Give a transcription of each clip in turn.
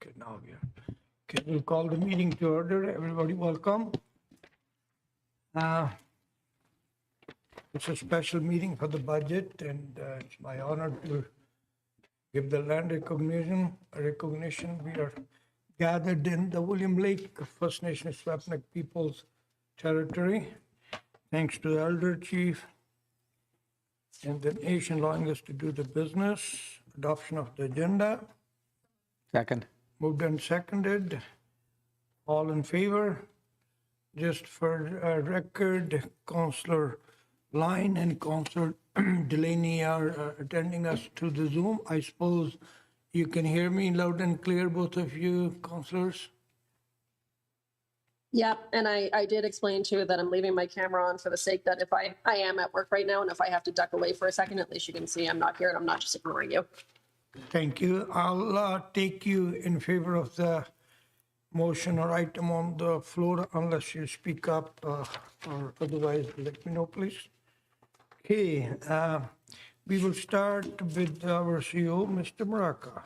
Okay, now we are. Okay, we'll call the meeting to order. Everybody welcome. It's a special meeting for the budget, and it's my honor to give the land recognition. We are gathered in the William Lake First Nation Swapnik People's Territory. Thanks to the Elder Chief and the nation allowing us to do the business. Adoption of the agenda. Second. Moved and seconded. All in favor? Just for record, Councillor Line and Councillor Delaney are attending us to the Zoom. I suppose you can hear me loud and clear, both of you, councillors? Yeah, and I did explain too that I'm leaving my camera on for the sake that if I am at work right now, and if I have to duck away for a second, at least you can see I'm not here and I'm not just ignoring you. Thank you. I'll take you in favor of the motion or item on the floor unless you speak up or otherwise let me know, please. Okay, we will start with our CEO, Mr. Maraca.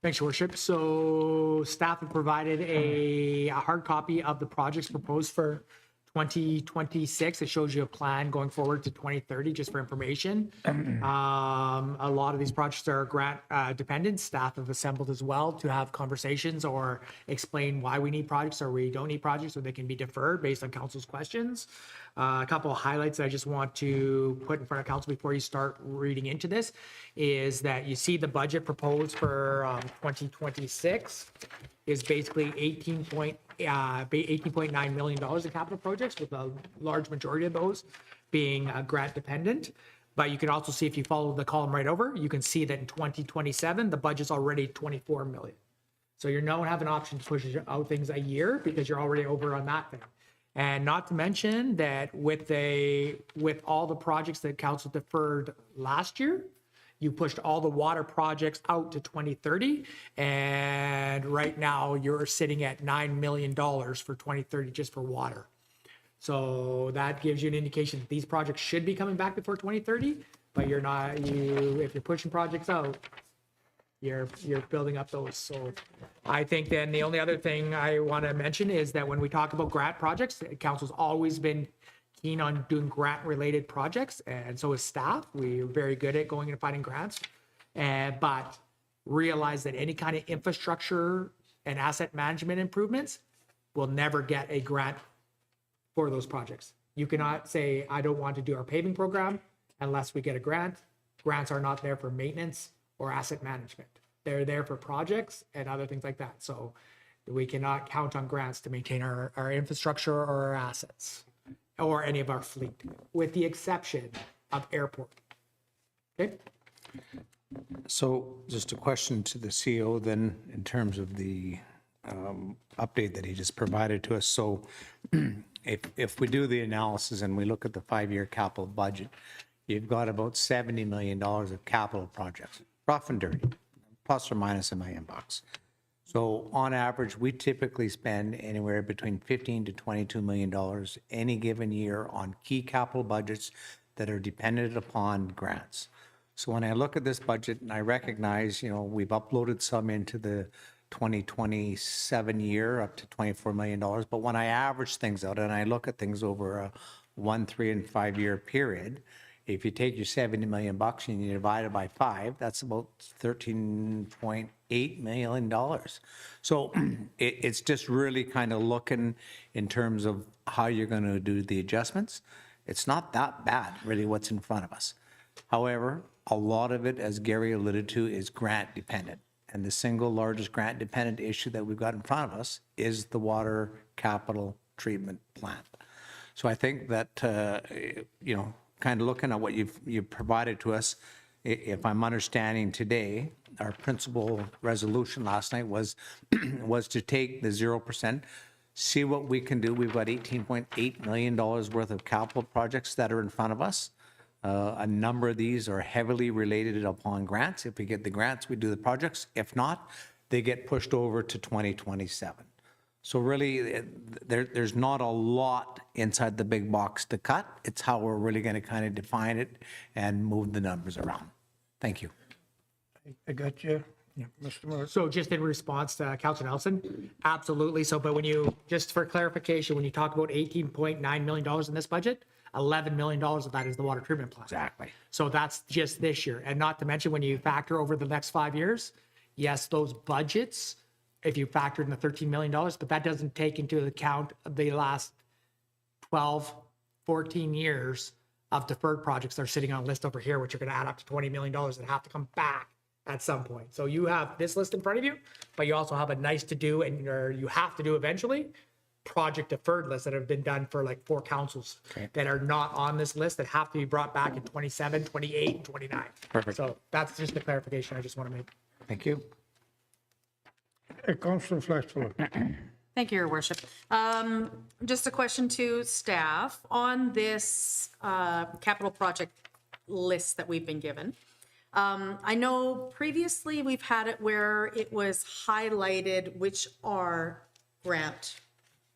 Thanks, Your Worship. So staff have provided a hard copy of the projects proposed for 2026. It shows you a plan going forward to 2030, just for information. A lot of these projects are grant dependent. Staff have assembled as well to have conversations or explain why we need projects or we don't need projects, or they can be deferred based on council's questions. A couple of highlights that I just want to put in front of council before you start reading into this is that you see the budget proposed for 2026 is basically $18.9 million in capital projects, with a large majority of those being grant dependent. But you can also see, if you follow the column right over, you can see that in 2027, the budget's already 24 million. So you don't have an option to push out things a year because you're already over on that thing. And not to mention that with all the projects that council deferred last year, you pushed all the water projects out to 2030. And right now you're sitting at $9 million for 2030 just for water. So that gives you an indication that these projects should be coming back before 2030, but you're not, if you're pushing projects out, you're building up those. So I think then the only other thing I want to mention is that when we talk about grant projects, council's always been keen on doing grant related projects, and so is staff. We're very good at going and finding grants, but realize that any kind of infrastructure and asset management improvements will never get a grant for those projects. You cannot say, I don't want to do our paving program unless we get a grant. Grants are not there for maintenance or asset management. They're there for projects and other things like that. So we cannot count on grants to maintain our infrastructure or our assets or any of our fleet, with the exception of airport. Okay. So just a question to the CEO then, in terms of the update that he just provided to us. So if we do the analysis and we look at the 5-year capital budget, you've got about $70 million of capital projects, rough and dirty, plus or minus in my inbox. So on average, we typically spend anywhere between $15 to $22 million any given year on key capital budgets that are dependent upon grants. So when I look at this budget, and I recognize, we've uploaded some into the 2027 year up to $24 million, but when I average things out and I look at things over a 1, 3, and 5 year period, if you take your $70 million and you divide it by 5, that's about $13.8 million. So it's just really kind of looking in terms of how you're going to do the adjustments. It's not that bad, really, what's in front of us. However, a lot of it, as Gary alluded to, is grant dependent. And the single largest grant dependent issue that we've got in front of us is the water capital treatment plant. So I think that, kind of looking at what you've provided to us, if I'm understanding today, our principal resolution last night was to take the 0%, see what we can do. We've got $18.8 million worth of capital projects that are in front of us. A number of these are heavily related upon grants. If we get the grants, we do the projects. If not, they get pushed over to 2027. So really, there's not a lot inside the big box to cut. It's how we're really going to kind of define it and move the numbers around. Thank you. I got you. Mr. Mayor. So just in response to Councilor Nelson, absolutely. So, but when you, just for clarification, when you talk about $18.9 million in this budget, $11 million of that is the water treatment plant. Exactly. So that's just this year. And not to mention, when you factor over the next 5 years, yes, those budgets, if you factor in the $13 million, but that doesn't take into account the last 12, 14 years of deferred projects that are sitting on a list over here, which are going to add up to $20 million that have to come back at some point. So you have this list in front of you, but you also have a nice to do, and you have to do eventually, project deferred lists that have been done for like 4 councils that are not on this list that have to be brought back in 27, 28, and 29. Perfect. So that's just the clarification I just want to make. Thank you. Councillor Flaxborough. Thank you, Your Worship. Just a question to staff on this capital project list that we've been given. I know previously we've had it where it was highlighted which are grant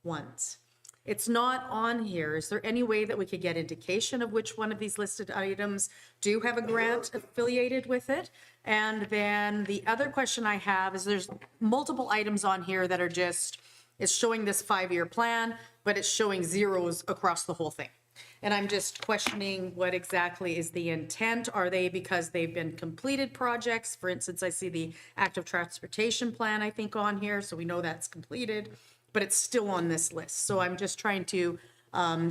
ones. It's not on here. Is there any way that we could get indication of which one of these listed items do have a grant affiliated with it? And then the other question I have is there's multiple items on here that are just, it's showing this 5-year plan, but it's showing zeros across the whole thing. And I'm just questioning what exactly is the intent. Are they because they've been completed projects? For instance, I see the active transportation plan, I think, on here, so we know that's completed, but it's still on this list. So I'm just trying to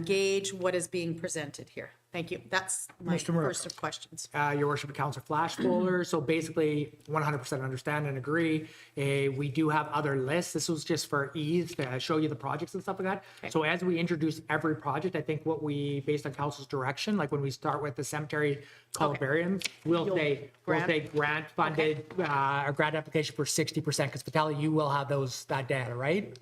gauge what is being presented here. Thank you. That's my Mr. Murphy. first of questions. Your Worship, Councilor Flash folder. So basically 100% understand and agree. We do have other lists. This was just for ease to show you the projects and stuff like that. So as we introduce every project, I think what we, based on council's direction, like when we start with the cemetery columbarium, we'll say grant funded, a grant application for 60%, because Vitaly, you will have that data, right?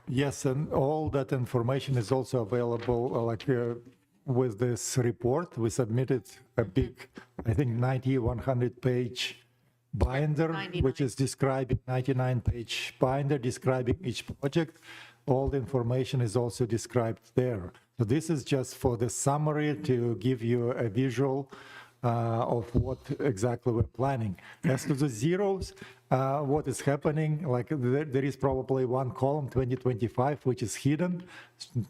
Yes, and all that information is also available, with this report. We submitted a big, I think 100 page binder, 99. which is describing 99-page binder describing each project. All the information is also described there. So this is just for the summary to give you a visual of what exactly we're planning. As to the zeros, what is happening, like there is probably one column, 2025, which is hidden,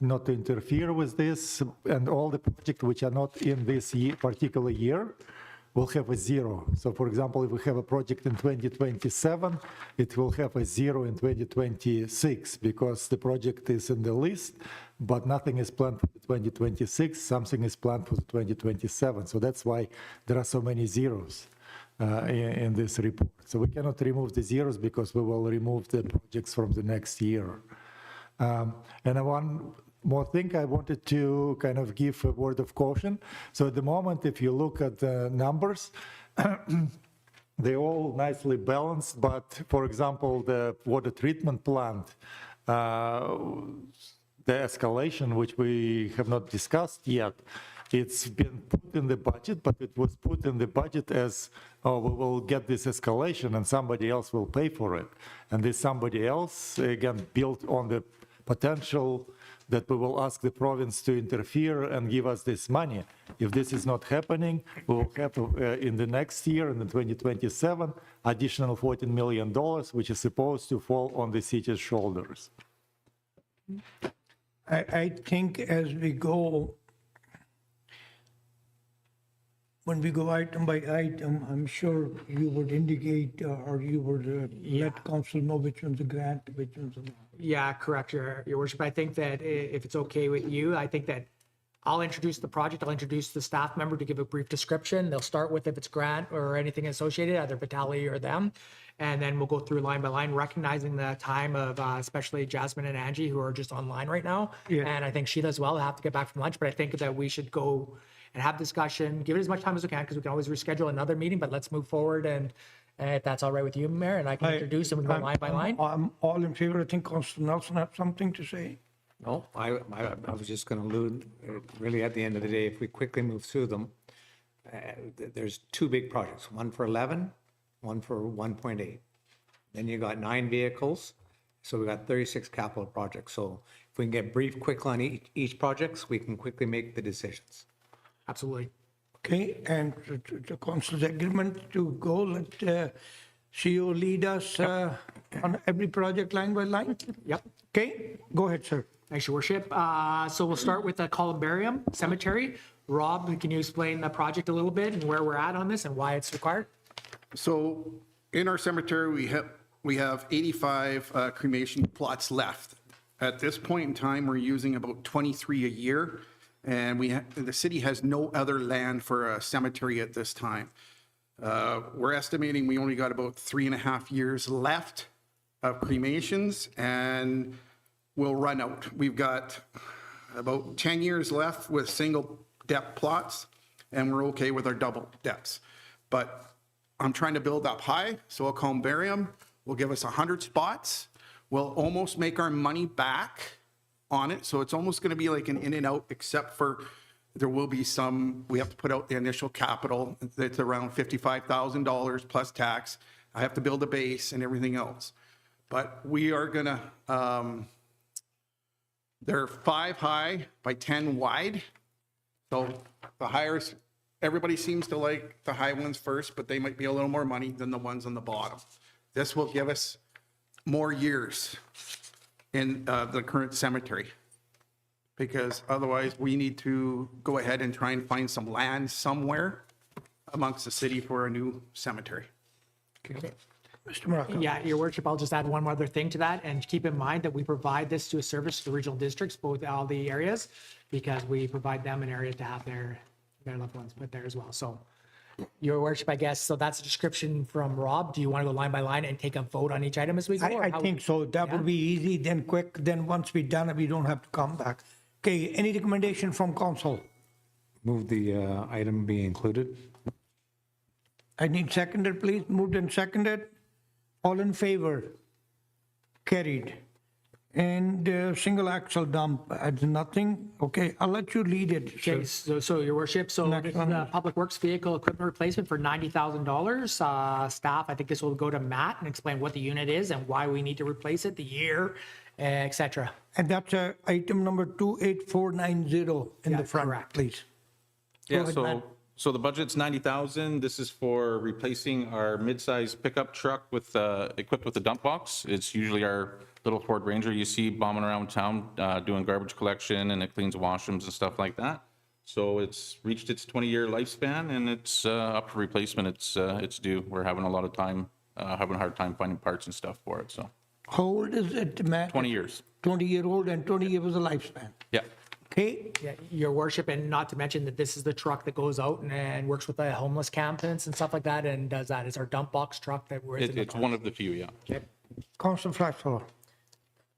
not to interfere with this, and all the projects which are not in this particular year will have a zero. So for example, if we have a project in 2027, it will have a zero in 2026 because the project is in the list, but nothing is planned for 2026, something is planned for 2027. So that's why there are so many zeros in this report. So we cannot remove the zeros because we will remove the projects from the next year. And one more thing I wanted to kind of give a word of caution. So at the moment, if you look at the numbers, they're all nicely balanced, but for example, the water treatment plant, the escalation, which we have not discussed yet, it's been put in the budget, but it was put in the budget as, oh, we will get this escalation and somebody else will pay for it. And this somebody else, again, built on the potential that we will ask the province to interfere and give us this money. If this is not happening, we will have in the next year, in the 2027, additional $14 million, which is supposed to fall on the city's shoulders. I think as we go, when we go item by item, I'm sure you would indicate or you would let council know which one's a grant, which one's not. Yeah, correct, Your Worship. I think that if it's okay with you, I think that I'll introduce the project. I'll introduce the staff member to give a brief description. They'll start with if it's grant or anything associated, either Vitaly or them. And then we'll go through line by line, recognizing the time of especially Jasmine and Angie, who are just online right now. Yeah. And I think Sheila as well have to get back from lunch. But I think that we should go and have discussion, give it as much time as we can, because we can always reschedule another meeting, but let's move forward. And if that's all right with you, Mayor, and I can introduce and we can go line by line. I'm all in favor. I think Councilor Nelson has something to say. No, I was just going to allude, really at the end of the day, if we quickly move through them, there's 2 big projects, one for 11, one for 1.8. Then you got 9 vehicles, so we got 36 capital projects. So if we can get brief, quick on each projects, we can quickly make the decisions. Absolutely. Okay, and the council's agreement to go, let CEO lead us on every project line by line? Yep. Okay, go ahead, sir. Thanks, your worship. So we'll start with the Columbarium Cemetery. Rob, can you explain the project a little bit and where we're at on this and why it's required? So in our cemetery, we have 85 cremation plots left. At this point in time, we're using about 23 a year, and the city has no other land for a cemetery at this time. We're estimating we only got about 3.5 years left of cremations, and we'll run out. We've got about 10 years left with single depth plots, and we're okay with our double depths. But I'm trying to build up high, so a columbarium will give us 100 spots. We'll almost make our money back on it, so it's almost going to be like an in and out, except for there will be some, we have to put out the initial capital that's around $55,000 plus tax. I have to build a base and everything else. But we are going to, they're 5 high by 10 wide. So the hires, everybody seems to like the high ones first, but they might be a little more money than the ones on the bottom. This will give us more years in the current cemetery, because otherwise we need to go ahead and try and find some land somewhere amongst the city for a new cemetery. Mr. Morocco. Yeah, your worship, I'll just add one other thing to that, and keep in mind that we provide this to a service to the regional districts, both all the areas, because we provide them an area to have their loved ones put there as well. So your worship, I guess, so that's a description from Rob. Do you want to go line by line and take a vote on each item as we go? or I how- think so. That would be easy, then quick, then once we're done, we don't have to come back. Okay, any recommendation from council? Move the item be included. I need seconded, please. Moved and seconded. All in favor? Carried. And single axle dump adds nothing. Okay, I'll let you lead it. Okay, sir. so your worship, so Next this is one. a public works vehicle equipment replacement for $90,000. Staff, I think this will go to Matt and explain what the unit is and why we need to replace it, the year, et cetera. And that's item number 28490 in Yeah, the front, correct. please. Yeah, ahead, Matt. so the budget's 90,000. This is for replacing our mid-size pickup truck with, equipped with a dump box. It's usually our little Ford Ranger you see bombing around town, doing garbage collection, and it cleans washrooms and stuff like that. So it's reached its 20-year lifespan, and it's up for replacement. It's due. We're having a lot of time, having a hard time finding parts and stuff for it, so How old is it, Matt? 20 years. 20-year-old, and 20 years was the lifespan. Yeah. Okay, Yeah, your worship, and not to mention that this is the truck that goes out and works with the homeless campus and stuff like that and does that. It's our dump box truck that we're. It's one of the few, yeah. Council Flashfellow.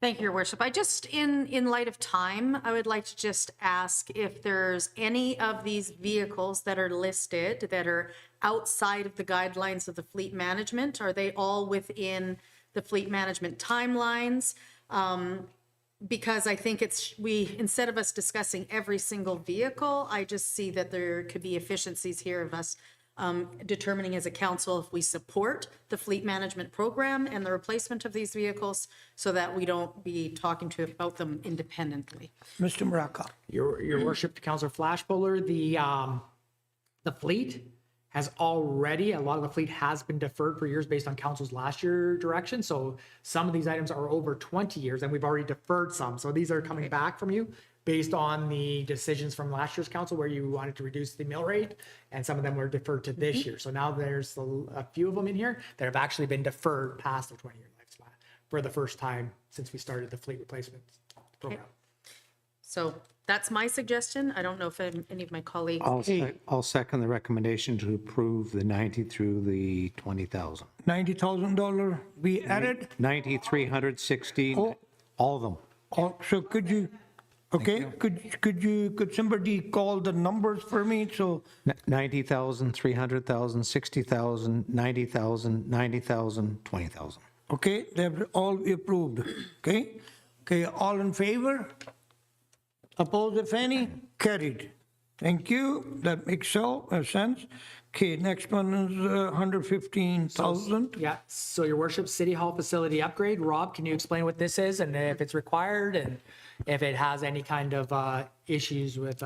Thank you, Your Worship. I just, in light of time, I would like to just ask if there's any of these vehicles that are listed that are outside of the guidelines of the fleet management. Are they all within the fleet management timelines? Because I think instead of us discussing every single vehicle, I just see that there could be efficiencies here of us determining as a council if we support the fleet management program and the replacement of these vehicles so that we don't be talking about them independently. Mr. Maraca. Your worship, Councilor Flashbuller, the fleet has already, a lot of the fleet has been deferred for years based on council's last year direction. So some of these items are over 20 years and we've already deferred some. So these are coming back from you based on the decisions from last year's council where you wanted to reduce the mill rate and some of them were deferred to this year. So now there's a few of them in here that have actually been deferred past their 20-year lifespan for the first time since we started the fleet replacement program. So that's my suggestion. I don't know if any of my colleagues. I'll second the recommendation to approve the 90 through the 20,000. $90,000 we added. 9,360, Oh. all of them. So could you, okay, could somebody call the numbers for me? So 90,000, 300,000, 60,000, 90,000, 90,000, 20,000. okay, they've all approved. Okay, all in favor? Opposed, if any? Carried. Thank you. That makes sense. Okay, next one is 115,000. Yeah, so your worship, City Hall facility upgrade. Rob, can you explain what this is and if it's required and if it has any kind of issues with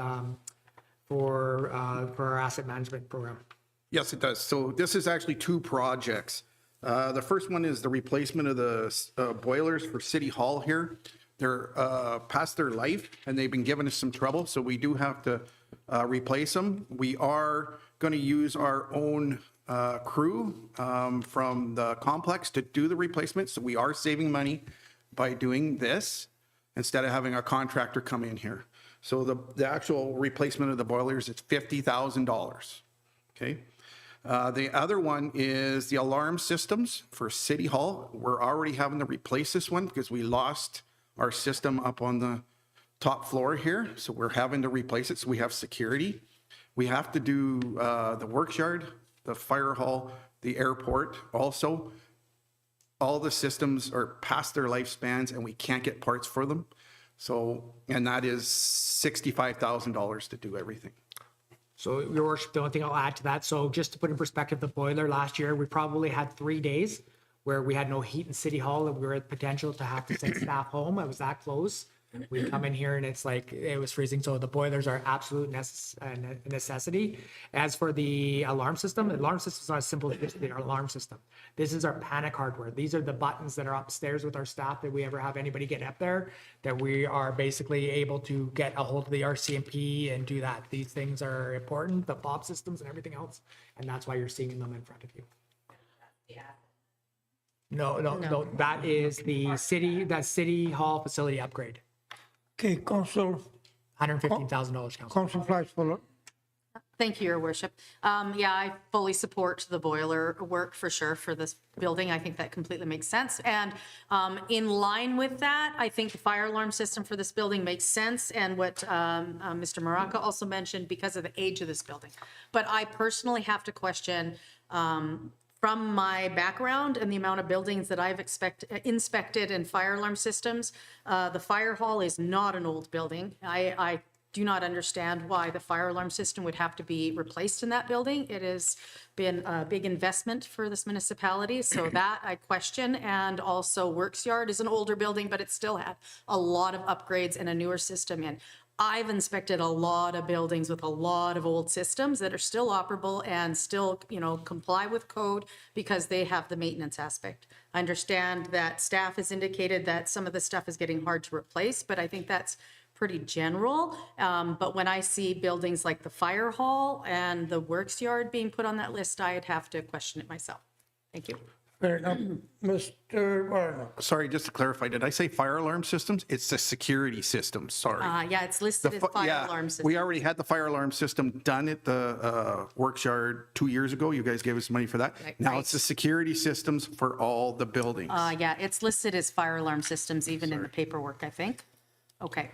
for our asset management program. Yes, it does. So this is actually two projects. The first one is the replacement of the boilers for City Hall here. They're past their life and they've been giving us some trouble, so we do have to replace them. We are going to use our own crew from the complex to do the replacement, so we are saving money by doing this instead of having a contractor come in here. So the actual replacement of the boilers is $50,000. Okay. The other one is the alarm systems for City Hall. We're already having to replace this one because we lost our system up on the top floor here. So we're having to replace it. So we have security. We have to do the works yard, the fire hall, the airport also. All the systems are past their lifespans and we can't get parts for them. So, and that is $65,000 to do everything. So, Your Worship, the only thing I'll add to that, so just to put in perspective, the boiler last year, we probably had 3 days where we had no heat in City Hall and we were at potential to have to send staff home. It was that close. We come in here and it's like, it was freezing. So the boilers are absolute necessity. As for the alarm system is not as simple as just the alarm system. This is our panic hardware. These are the buttons that are upstairs with our staff that we ever have anybody get up there, that we are basically able to get a hold of the RCMP and do that. These things are important, the fob systems and everything else. And that's why you're seeing them in front of you. No, that is the City Hall facility upgrade. Okay, Council, $115,000, Council. Council Fleischfelder. Thank you, Your Worship. Yeah, I fully support the boiler work for sure for this building. I think that completely makes sense. And in line with that, I think the fire alarm system for this building makes sense. And what Mr. Maraca also mentioned because of the age of this building. But I personally have to question from my background and the amount of buildings that I've inspected and fire alarm systems, the fire hall is not an old building. I do not understand why the fire alarm system would have to be replaced in that building. It has been a big investment for this municipality, so that I question. And also Works Yard is an older building, but it still had a lot of upgrades and a newer system in. I've inspected a lot of buildings with a lot of old systems that are still operable and still, comply with code because they have the maintenance aspect. I understand that staff has indicated that some of the stuff is getting hard to replace, but I think that's pretty general. But when I see buildings like the fire hall and the works yard being put on that list, I'd have to question it myself. Thank you. Fair enough. Mr. Warnock. Sorry, just to clarify, did I say fire alarm systems? It's the security systems, sorry. Yeah, it's listed as fire alarm system. We already had the fire alarm system done at the works yard 2 years ago. You guys gave us money for that. Now it's the security systems for all the buildings. Yeah, it's listed as fire alarm systems, even in the paperwork, I think. Okay.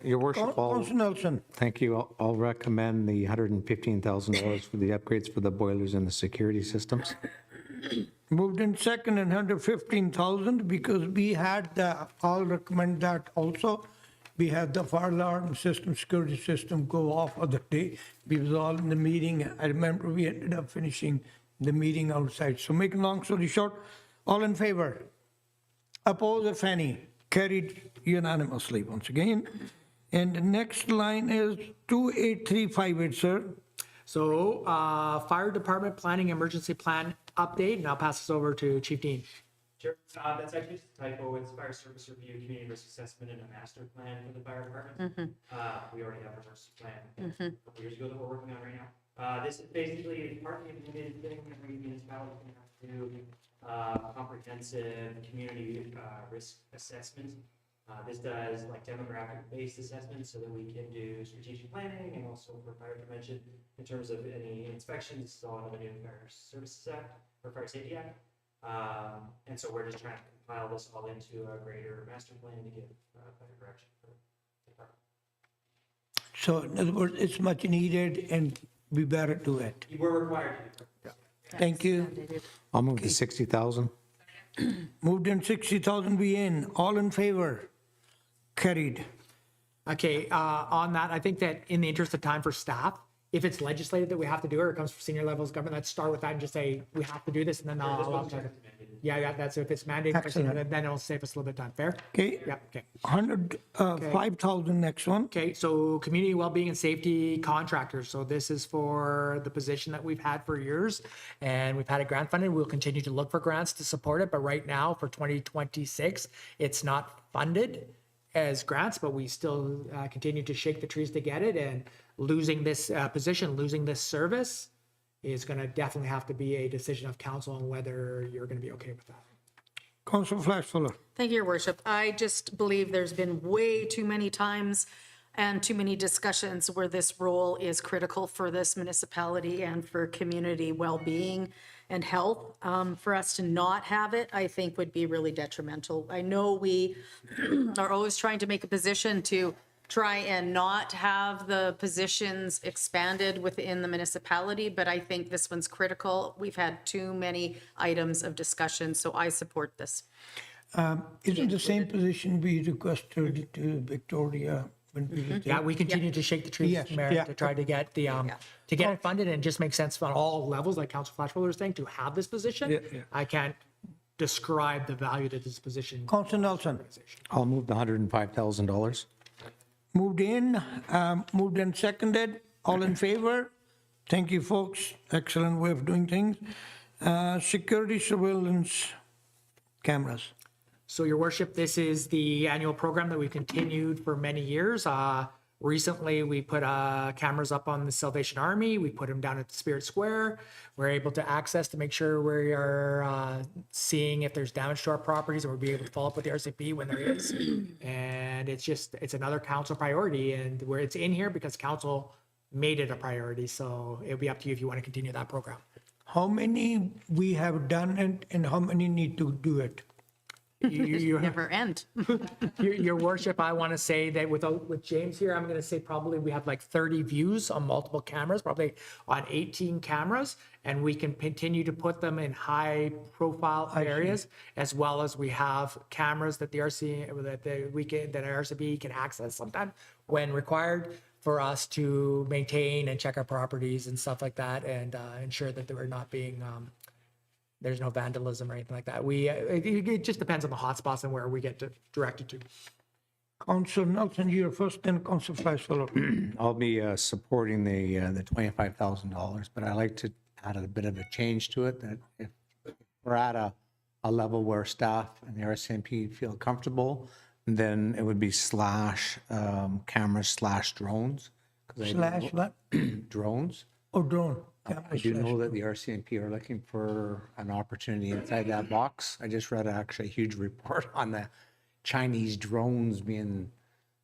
Your Worship, Council Nelson. thank you. I'll recommend the $115,000 for the upgrades for the boilers and the security systems. Moved in second and 115,000 because we had I'll recommend that also. We had the fire alarm system, security system go off of the day. We was all in the meeting. I remember we ended up finishing the meeting outside. So make a long story short, all in favor? Oppose if any? Carried unanimously once again. And the next line is 28358, sir. So, Fire Department Planning Emergency Plan update, and I'll pass this over to Chief Dean. Sure. That's actually just a typo. It's fire service review, community risk assessment, and a master plan for the fire department. We already have a master plan a couple years ago that we're working on right now. This is basically partly implemented thing every municipality can have to do comprehensive community risk assessment. This does like demographic-based assessments so that we can do strategic planning and also for fire prevention in terms of any inspections. This is all under the new Fire Services Act or Fire Safety Act. And so we're just trying to compile this all into a greater master plan to give better direction for the department. So in other words, it's much needed and we better do it. We're required to do it. Thank you. I'll move to 60,000. Moved in 60,000 we in. All in favor? Carried. Okay, on that, I think that in the interest of time for staff, if it's legislated that we have to do it, or it comes from senior levels of government, let's start with that and just say, we have to do this, and then This I'll. one's recommended. Yeah, that's if it's mandated, Excellent. then it'll save us a little bit of time. Fair? Okay, Yep, okay. 5,000 next one. Okay, so community well-being and safety contractors. So this is for the position that we've had for years, and we've had it grant funded. We'll continue to look for grants to support it, but right now for 2026, it's not funded as grants, but we still continue to shake the trees to get it. And losing this position, losing this service is going to definitely have to be a decision of council on whether you're going to be okay with that. Councillor Flashfuller. Thank you, Your Worship. I just believe there's been way too many times and too many discussions where this role is critical for this municipality and for community well-being and health. For us to not have it, I think would be really detrimental. I know we are always trying to make a position to try and not have the positions expanded within the municipality, but I think this one's critical. We've had too many items of discussion, so I support this. Isn't the same position we requested to Victoria when we was there? Yeah, we continue to shake the trees, Yes, Mayor, yeah. to try to get the, to get it funded, and it just makes sense on all levels, like Council Flashfuller was saying, to have this position. Yeah, yeah. I can't describe the value that this position. Councillor Nelson. I'll move the $105,000. Moved in seconded. All in favor? Thank you, folks. Excellent way of doing things. Security surveillance cameras. So, Your Worship, this is the annual program that we've continued for many years. Recently, we put cameras up on the Salvation Army. We put them down at Spirit Square. We're able to access to make sure we are seeing if there's damage to our properties, and we'll be able to follow up with the RCP when there is. And it's another council priority, and where it's in here because council made it a priority. So it'll be up to you if you want to continue that program. How many we have done it and how many need to do it? You Never end. Your Worship, I want to say that with James here, I'm going to say probably we have like 30 views on multiple cameras, probably on 18 cameras, and we can continue to put them in high profile areas, as well as we have cameras that the RCB can access sometime when required for us to maintain and check our properties and stuff like that, and ensure that we're not being there's no vandalism or anything like that. It just depends on the hotspots and where we get directed to. Councillor Nelson, you're first, then Councillor Flashfuller. I'll be supporting the $25,000, but I like to add a bit of a change to it, that if we're at a level where staff and the RCMP feel comfortable, then it would be /cameras/drones. 'Cause I know- Slash what? Drones. Or drone? I do know that the RCMP are looking for an opportunity inside that box. I just read actually a huge report on the Chinese drones being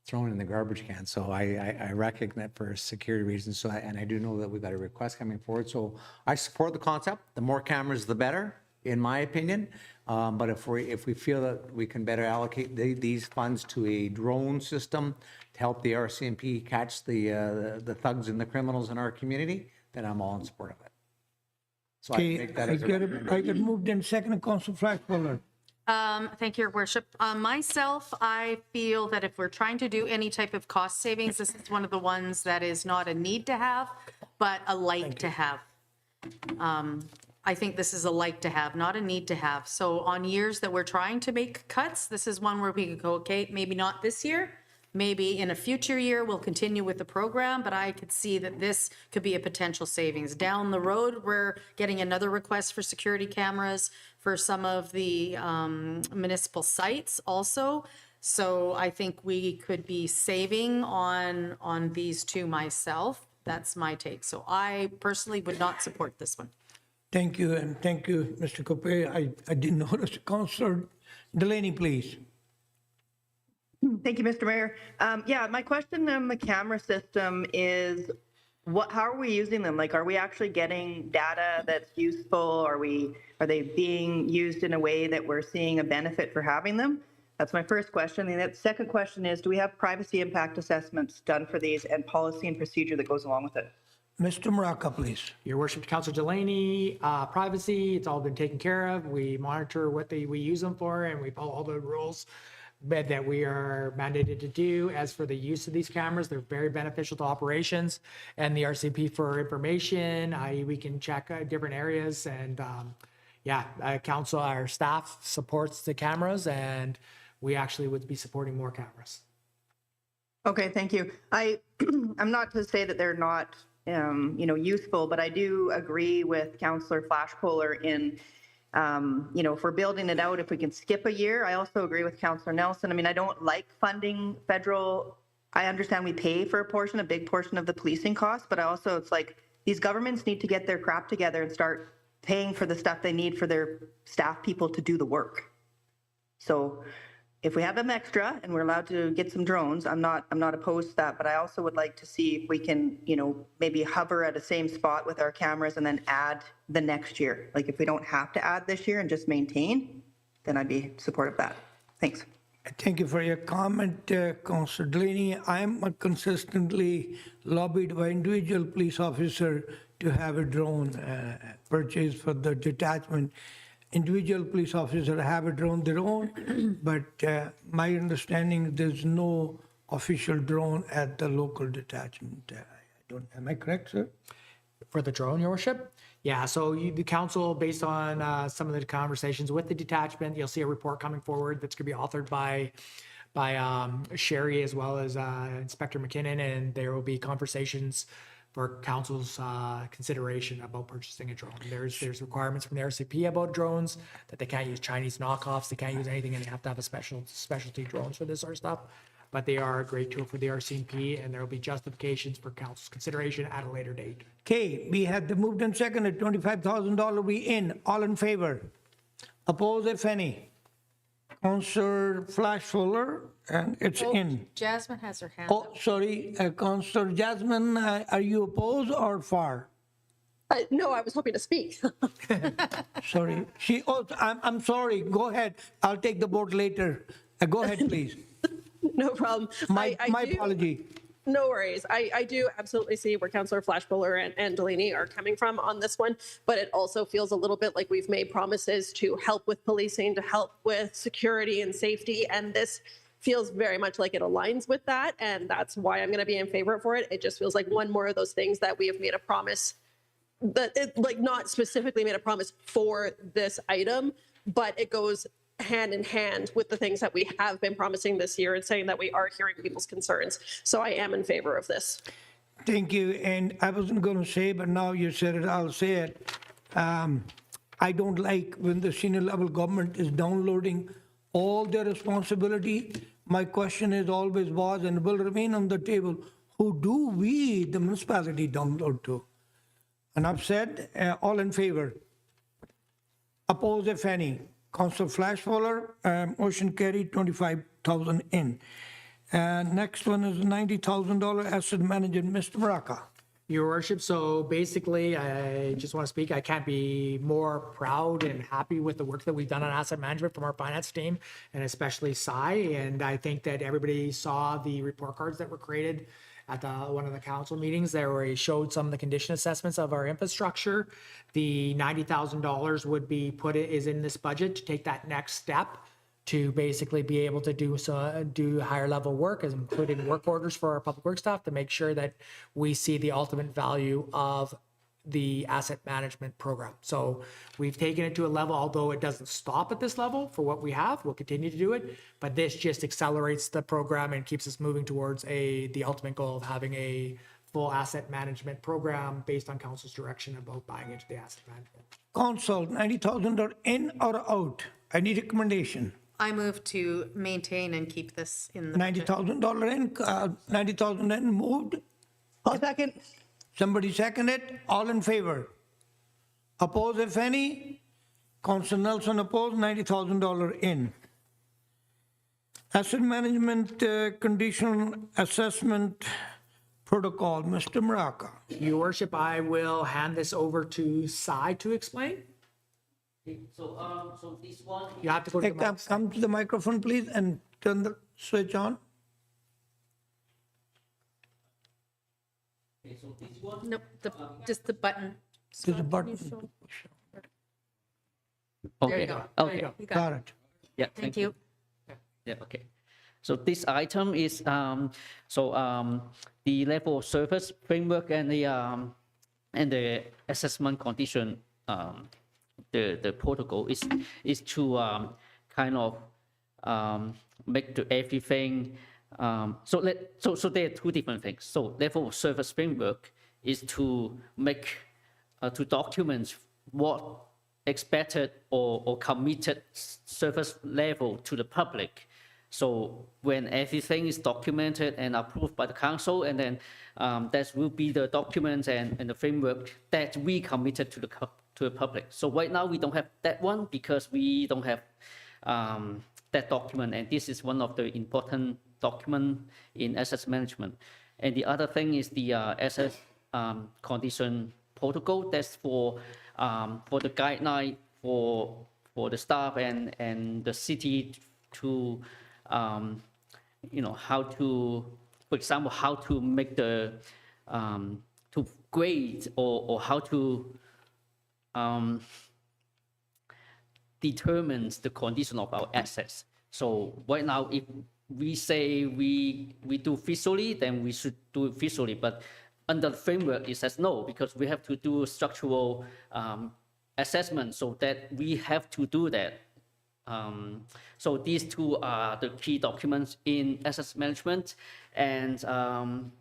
thrown in the garbage can. So I recognize for security reasons. So and I do know that we've got a request coming forward. So I support the concept. The more cameras, the better, in my opinion. But if we feel that we can better allocate these funds to a drone system to help the RCMP catch the thugs and the criminals in our community, then I'm all in support of it. So I Okay, make that I as a get moved in second, Councillor Flashfuller. Thank you, Your Worship. Myself, I feel that if we're trying to do any type of cost savings, this is one of the ones that is not a need to have, but a like to have. I think this is a like to have, not a need to have. So on years that we're trying to make cuts, this is one where we could go, okay, maybe not this year, maybe in a future year, we'll continue with the program, but I could see that this could be a potential savings. Down the road, we're getting another request for security cameras for some of the municipal sites also. So I think we could be saving on these two myself. That's my take. So I personally would not support this one. Thank you, and thank you, Mr. Copé. I didn't notice. Councillor Delaney, please. Thank you, Mr. Mayor. Yeah, my question on the camera system is, how are we using them? Like, are we actually getting data that's useful? Are they being used in a way that we're seeing a benefit for having them? That's my first question. And the second question is, do we have privacy impact assessments done for these and policy and procedure that goes along with it? Mr. Maraca, please. Your Worship, Councilor Delaney, privacy, it's all been taken care of. We monitor what we use them for, and we follow all the rules that we are mandated to do. As for the use of these cameras, they're very beneficial to operations and the RCP for information. We can check different areas and, yeah, council, our staff supports the cameras, and we actually would be supporting more cameras. Okay, thank you. I'm not to say that they're not, useful, but I do agree with Councillor Flashpolar in, if we're building it out, if we can skip a year. I also agree with Councillor Nelson. I mean, I don't like funding federal. I understand we pay for a big portion of the policing costs, but it's like these governments need to get their crap together and start paying for the stuff they need for their staff people to do the work. So if we have them extra and we're allowed to get some drones, I'm not opposed to that, but I also would like to see if we can, maybe hover at the same spot with our cameras and then add the next year. Like if we don't have to add this year and just maintain, then I'd be supportive of that. Thanks. Thank you for your comment, Councillor Delaney. I'm consistently lobbied by individual police officer to have a drone purchased for the detachment. Individual police officers have a drone their own, but my understanding there's no official drone at the local detachment. Am I correct, sir? For the drone, your worship? Yeah, so the council, based on some of the conversations with the detachment, you'll see a report coming forward that's going to be authored by Sherry as well as Inspector McKinnon, and there will be conversations for council's consideration about purchasing a drone. There's requirements from the RCP about drones, that they can't use Chinese knockoffs, they can't use anything, and they have to have a specialty drones for this sort of stuff. But they are a great tool for the RCMP, and there will be justifications for council's consideration at a later date. Okay, we had the moved and seconded, $25,000 we in. All in favor? Oppose, if any? Councillor Flashfuller, and it's in. Jasmine has her hand Oh, up. sorry, Councillor Jasmine, are you opposed or far? No, I was hoping to speak. Sorry, I'm sorry, go ahead. I'll take the vote later. Go ahead, please. No problem. My do- apology. No worries. I do absolutely see where Councillor Flashbuller and Delaney are coming from on this one, but it also feels a little bit like we've made promises to help with policing, to help with security and safety, and this feels very much like it aligns with that, and that's why I'm going to be in favor for it. It just feels like one more of those things that we have made a promise, that it, like not specifically made a promise for this item, but it goes hand in hand with the things that we have been promising this year and saying that we are hearing people's concerns. So I am in favor of this. Thank you, and I wasn't going to say, but now you said it, I'll say it. I don't like when the senior level government is downloading all their responsibility. My question is always was and will remain on the table, who do we, the municipality, download to? And I've said, all in favor. Oppose, if any. Councillor Flashfuller, motion carried, 25,000 in. Next one is $90,000 asset manager, Mr. Maraca. Your worship, so basically, I just want to speak, I can't be more proud and happy with the work that we've done on asset management from our finance team, and especially Cy. And I think that everybody saw the report cards that were created at one of the council meetings there, where he showed some of the condition assessments of our infrastructure. The $90,000 would be is in this budget to take that next step to basically be able to do higher level work, as including work orders for our public works staff, to make sure that we see the ultimate value of the asset management program. So we've taken it to a level, although it doesn't stop at this level for what we have, we'll continue to do it, but this just accelerates the program and keeps us moving towards the ultimate goal of having a full asset management program based on council's direction about buying into the asset management. Council, $90,000 in or out? I need recommendation. I move to maintain and keep this in the budget. $90,000 in, 90,000 in moved. I'll second. Somebody second it. All in favor? Oppose, if any? Council Nelson opposed, $90,000 in. Asset management conditional assessment protocol, Mr. Maraca. Your worship, I will hand this over to Cy to explain. So this one. You have to go to Hey, the mic. come to the microphone, please, and turn the switch on. Okay, so this one. Nope, just the button. There's a Scott, button. can you show- Okay. There you go. Okay. You got Got it. it. Yeah. Thank you. Yeah. Okay. So this item is the level of service framework and the assessment condition the protocol is to kind of make everything. So there are two different things. So level of service framework is to make to document what expected or committed service level to the public. So when everything is documented and approved by the council, and then that will be the documents and the framework that we committed to the public. So right now we don't have that one because we don't have that document, and this is one of the important document in asset management. And the other thing is the asset condition protocol. That's for the guideline for the staff and the city to how to, for example, how to make the to grade or how to determine the condition of our assets. So right now, if we say we do visually, then we should do it visually. But under the framework, it says no, because we have to do structural assessment, so that we have to do that. So these two are the key documents in asset management, and and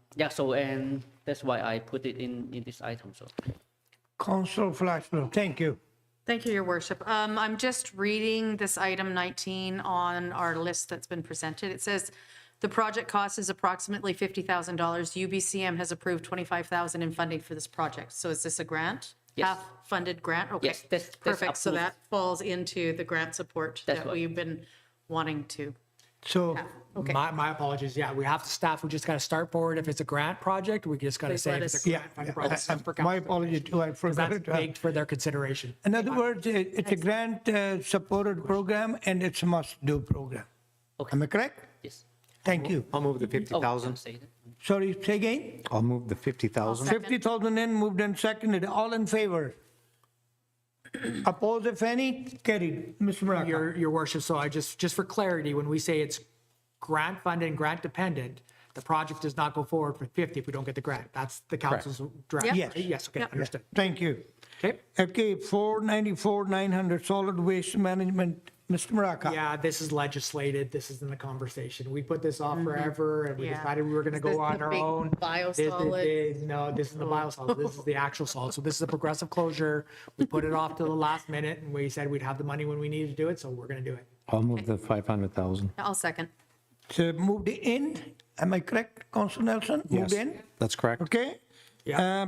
that's why I put it in this item. So, Council Flashman, thank you. Thank you, Your Worship. I'm just reading this item 19 on our list that's been presented. It says the project cost is approximately $50,000. UBCM has approved $25,000 in funding for this project. So is this a grant? Yes. Half-funded grant? Okay. Yes, that's Perfect. So approved. that falls into the grant support That's that right. we've been wanting to So, have. Okay. My apologies. Yeah, we have the staff who just got to start forward. If it's a grant project, we just got to Please say let if it's us- a yeah, grant funded project. yeah, that's for my council. apology too, I 'Cause forgot that's it. baked for their consideration. In other words, it's a grant supported program and it's a must-do program. Okay. Am I correct? yes. Thank you. I'll move the Oh, 50,000. say that. Sorry, say again? I'll move the 50,000. 50,000 in, moved and seconded, all in favor? Oppose if any, carried. Mr. Maraca. Your worship, so I just for clarity, when we say it's grant funded and grant dependent, the project does not go forward for 50 if we don't get the grant. That's the council's draft. Yep. Yes. right? Yes, okay, Yep. understood. Thank you. Okay. Okay, 494,900 solid waste management, Mr. Maraca. Yeah, this is legislated. This is in the conversation. We put this off forever and we Mm-hmm. Yeah. decided we were going to Is this go on the our big own. biosolids? No, this is the biosolids. This is the actual solid. So this is a progressive closure. We put it off to the last minute and we said we'd have the money when we needed to do it. So we're going to do it. I'll move the 500,000. I'll second. So moved in, am I correct, Council Nelson? Moved Yes, in, that's correct. okay? Yeah.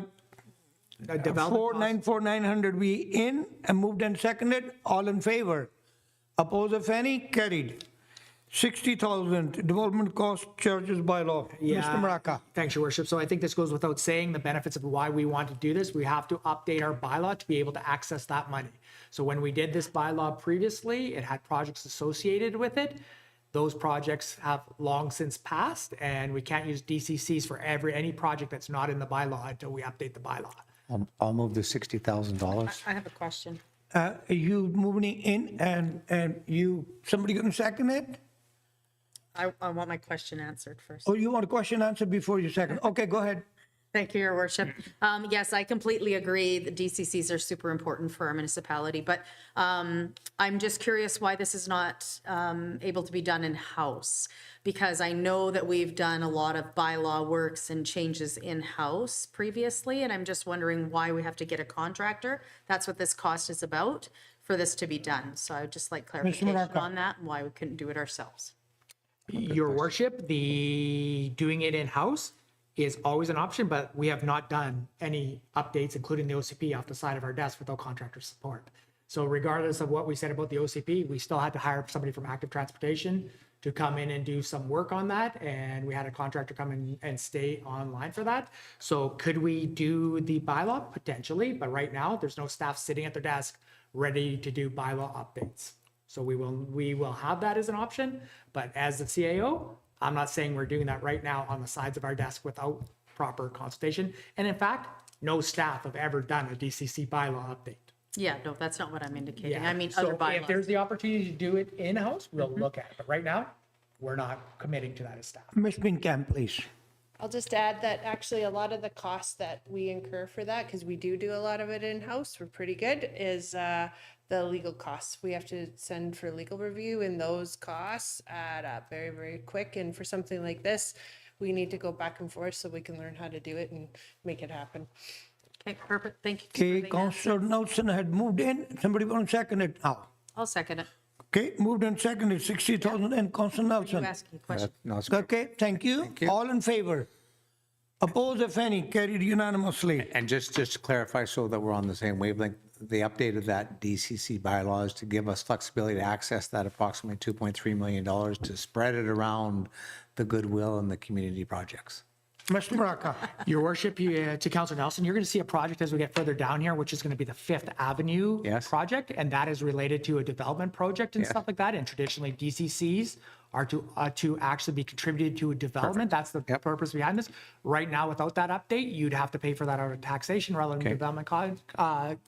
Development costs- 494,900 we in, and moved and seconded, all in favor? Oppose if any, carried. 60,000 development cost charges by law. Yeah. Mr. Maraca. Thanks, Your Worship. So I think this goes without saying, the benefits of why we want to do this. We have to update our bylaw to be able to access that money. So when we did this bylaw previously, it had projects associated with it. Those projects have long since passed, and we can't use DCCs for any project that's not in the bylaw until we update the bylaw. I'll move the $60,000. I have a question. You moving in, and you, somebody gonna second it? I want my question answered first. Or you want a question answered before you second? Okay, go ahead. Thank you, Your Worship. Yes, I completely agree. The DCCs are super important for our municipality, but I'm just curious why this is not able to be done in-house. Because I know that we've done a lot of bylaw works and changes in-house previously, and I'm just wondering why we have to get a contractor. That's what this cost is about, for this to be done. So I would just like clarification Maraca. on that and why we couldn't do it ourselves. Your Worship, the doing it in-house is always an option, but we have not done any updates, including the OCP, off the side of our desk without contractor support. So regardless of what we said about the OCP, we still had to hire somebody from Active Transportation to come in and do some work on that. And we had a contractor come in and stay online for that. So could we do the bylaw? Potentially, but right now there's no staff sitting at their desk ready to do bylaw updates. So we will have that as an option, but as the CAO, I'm not saying we're doing that right now on the sides of our desk without proper consultation. And in fact, no staff have ever done a DCC bylaw update. Yeah, no, that's not what I'm indicating. Yeah. I mean, So other if bylaws. there's the opportunity to do it in-house, we'll look at it. But right now, we're not committing to that as staff. Ms. Bingham, please. I'll just add that actually a lot of the costs that we incur for that, because we do a lot of it in-house, we're pretty good, is the legal costs. We have to send for legal review, and those costs add up very, very quick. And for something like this, we need to go back and forth so we can learn how to do it and make it happen. Okay, perfect. Thank you. Okay, for the Councillor Nelson had moved in. Somebody want to second it now? I'll second it. Okay, moved and seconded, 60,000, and Councillor You Nelson. asking a question? No, it's good. Okay, thank you. All in favor? Opposed, if any, carried unanimously. And just to clarify so that we're on the same wavelength, they updated that DCC bylaws to give us flexibility to access that approximately $2.3 million to spread it around the goodwill and the community projects. Mr. Maraca, Your worship, to Councilor Nelson, you're going to see a project as we get further down here, which is going to be the Fifth Avenue Yes. project, and that is related to a development project and Yeah. stuff like that. And traditionally, DCCs are to actually be contributed to a development. That's the Yep. purpose behind this. Right now, without that update, you'd have to pay for that out of taxation rather than Okay. development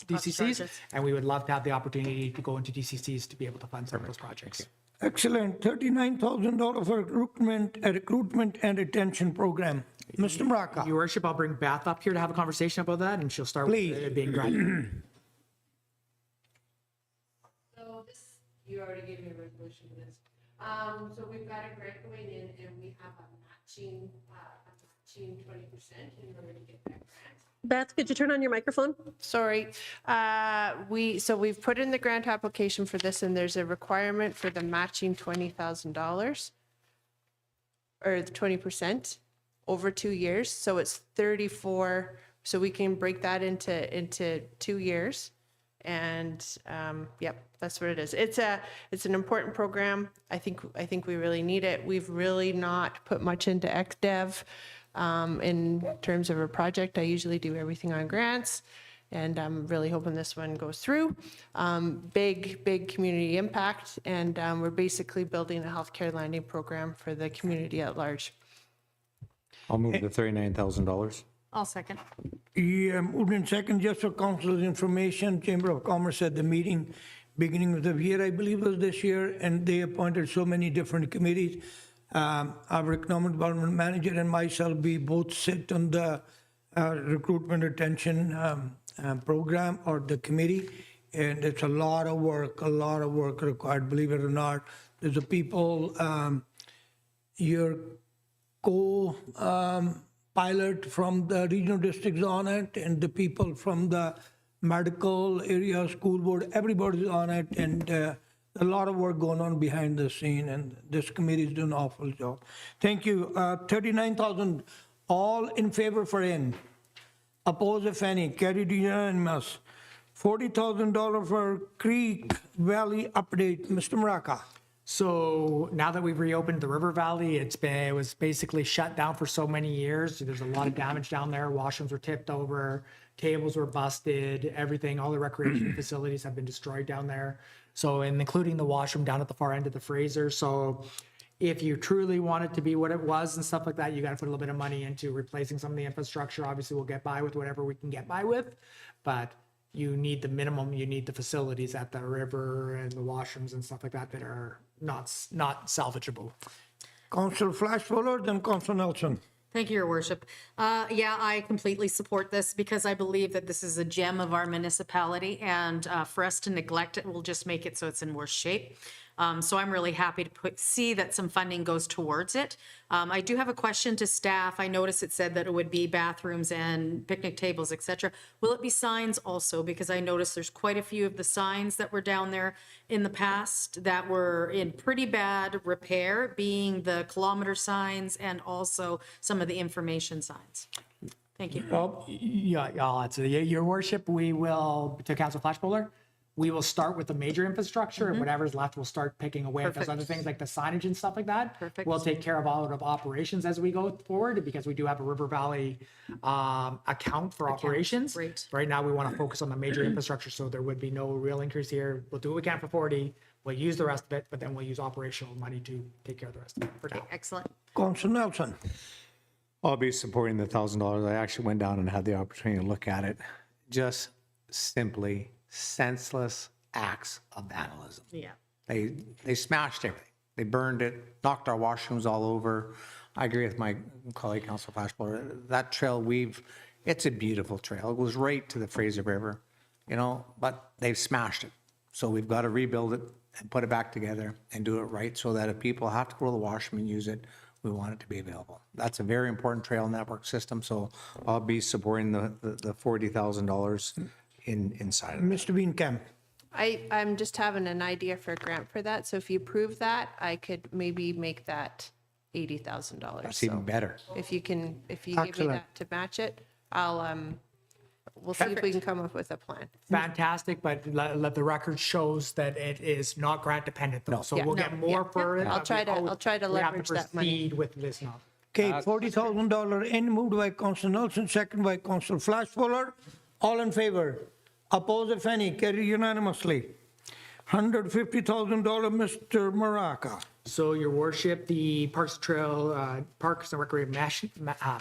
DCCs. charges. And we would love to have the opportunity to go into DCCs to be able to fund some of those projects. excellent, $39,000 for recruitment and retention program. Mr. Maraca, Your worship, I'll bring Beth up here to have a conversation about that, and she'll start Please. with it being granted. So this, you already gave me a resolution for this. So we've got a grant going in and we have a matching 20% in order to get that grant. Beth, could you turn on your microphone? Sorry. We've put in the grant application for this and there's a requirement for the matching $20,000 or the 20% over 2 years. So it's 34. So we can break that into 2 years. And yep, that's what it is. It's an important program. I think we really need it. We've really not put much into XDev in terms of a project. I usually do everything on grants, and I'm really hoping this one goes through. Big community impact, and we're basically building a healthcare landing program for the community at large. I'll move the $39,000. I'll second. Yeah, moved in second, just for council's information, Chamber of Commerce at the meeting, beginning of the year, I believe was this year, and they appointed so many different committees. Our economic development manager and myself, we both sit on the recruitment retention program or the committee, and it's a lot of work required, believe it or not. There's a people, your pilot from the regional districts on it, and the people from the medical area, school board, everybody's on it, and a lot of work going on behind the scene, and this committee is doing an awful job. Thank you. 39,000, all in favor for in. Oppose if any, carried unanimous. $40,000 for Creek Valley update. Mr. Maraca. So now that we've reopened the River Valley, it was basically shut down for so many years. There's a lot of damage down there. Washrooms were tipped over, tables were busted, everything, all the recreation facilities have been destroyed down there. So, and including the washroom down at the far end of the Fraser. So if you truly want it to be what it was and stuff like that, you got to put a little bit of money into replacing some of the infrastructure. Obviously, we'll get by with whatever we can get by with, but you need the minimum, you need the facilities at the river and the washrooms and stuff like that that are not salvageable. Councillor Flashfuller, then Councillor Nelson. Thank you, Your Worship. Yeah, I completely support this because I believe that this is a gem of our municipality, and for us to neglect it will just make it so it's in worse shape. So I'm really happy to see that some funding goes towards it. I do have a question to staff. I noticed it said that it would be bathrooms and picnic tables, et cetera. Will it be signs also? Because I noticed there's quite a few of the signs that were down there in the past that were in pretty bad repair, being the kilometer signs and also some of the information signs. Thank you. Well, yeah, I'll answer. Your Worship, we will, to Councillor Flashbowler, we will start with the major infrastructure, and whatever's left, we'll start picking away at those Perfect. other things like the signage and stuff like that. Perfect. We'll take care of all of operations as we go forward, because we do have a River Valley account for operations. great. Right now, we want to focus on the major infrastructure, so there would be no real increase here. We'll do what we can for 40, we'll use the rest of it, but then we'll use operational money to take care of the rest of it for now. Excellent. Councillor Nelson. I'll be supporting the $1,000. I actually went down and had the opportunity to look at it. Just simply senseless acts of vandalism. Yeah. They smashed everything. They burned it, knocked our washrooms all over. I agree with my colleague, Councilor Flashbauer. That trail it's a beautiful trail. It goes right to the Fraser River, but they've smashed it. So we've got to rebuild it and put it back together and do it right so that if people have to go to the washroom and use it, we want it to be available. That's a very important trail network system, so I'll be supporting the $40,000 inside of it. Mr. Beankamp. I'm just having an idea for a grant for that. So if you approve that, I could maybe make that $80,000. That's even better. If you give me Excellent. that to match it, we'll see if we can come up with a plan. Fantastic, but let the record shows that it is not grant dependent though. So Yeah, we'll no, get more yeah, for it. I'll but try to- we always- I'll try to we have leverage that money. proceed with this now. Okay, $40,000 in, moved by Council Nelson, second by Council Flashbauer. All in favor? Oppose, if any, carry unanimously. $150,000, Mr. Maraca. So, Your Worship, the Parks and Recreation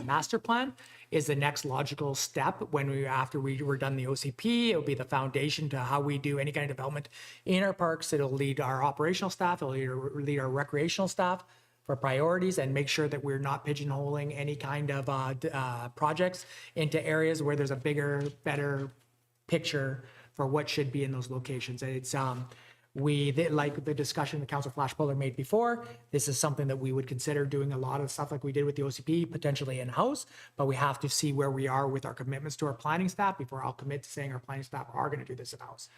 Master Plan is the next logical step after we were done the OCP. It'll be the foundation to how we do any kind of development in our parks. It'll lead our operational staff, it'll lead our recreational staff for priorities and make sure that we're not pigeonholing any kind of projects into areas where there's a bigger, better picture for what should be in those locations. And it's like the discussion that Council Flashbauer made before, this is something that we would consider doing a lot of stuff like we did with the OCP, potentially in-house, but we have to see where we are with our commitments to our planning staff before I'll commit to saying our planning staff are going to do this in-house.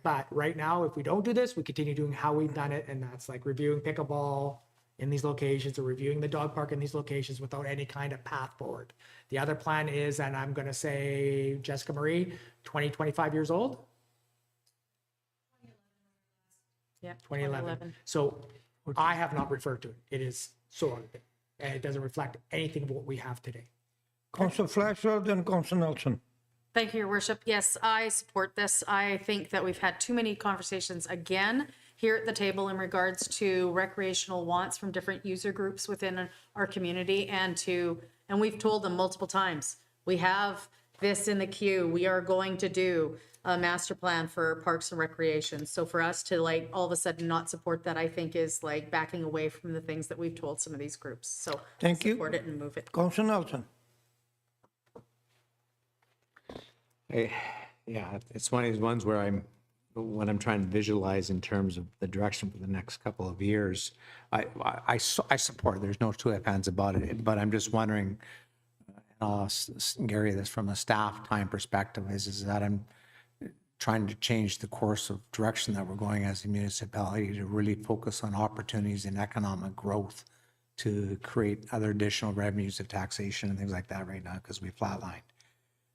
But right now, if we don't do this, we continue doing how we've done it, and that's like reviewing pickleball in these locations or reviewing the dog park in these locations without any kind of path forward. The other plan is, and I'm going to say, Jessica Marie, 25 years old? Yeah, 2011. So I have not referred to it. It is so out of date, and it doesn't reflect anything of what we have today. Council Flashbauer, then Council Nelson. Thank you, Your Worship. Yes, I support this. I think that we've had too many conversations again here at the table in regards to recreational wants from different user groups within our community, and we've told them multiple times, we have this in the queue. We are going to do a master plan for parks and recreation. So for us to all of a sudden not support that, I think is backing away from the things that we've told some of these groups. So Thank you. support it and move it. Council Nelson. Yeah, it's one of these ones where when I'm trying to visualize in terms of the direction for the next couple of years, I support, there's no two ifs about it, but I'm just wondering, and I'll ask Gary this from a staff time perspective, is that I'm trying to change the course of direction that we're going as a municipality to really focus on opportunities and economic growth to create other additional revenues of taxation and things like that right now, because we flatlined.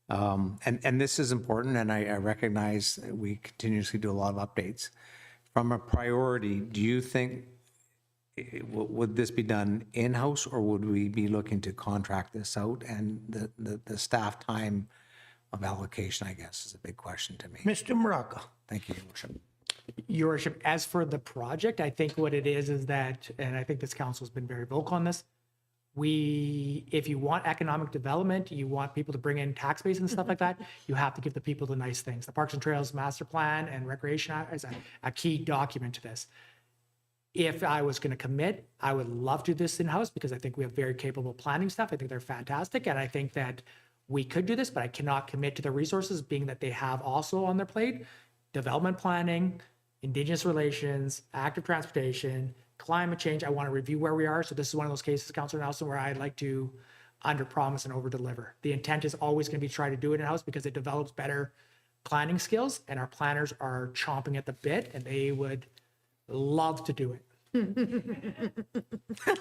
And this is important, and I recognize that we continuously do a lot of updates. From a priority, do you think, would this be done in-house, or would we be looking to contract this out? And the staff time of allocation, I guess, is a big question to me. Mr. Maraca. Thank you, Your Worship. Your Worship, as for the project, I think what it is that, and I think this council has been very vocal on this, if you want economic development, you want people to bring in tax base and stuff like that, you have to give the people the nice things. The Parks and Trails Master Plan and Recreation is a key document to this. If I was going to commit, I would love to do this in-house because I think we have very capable planning staff. I think they're fantastic. And I think that we could do this, but I cannot commit to the resources, being that they have also on their plate development planning, Indigenous relations, active transportation, climate change. I want to review where we are. So this is one of those cases, Councilor Nelson, where I'd like to under promise and over deliver. The intent is always going to be to try to do it in-house because it develops better planning skills, and our planners are chomping at the bit and they would love to do it.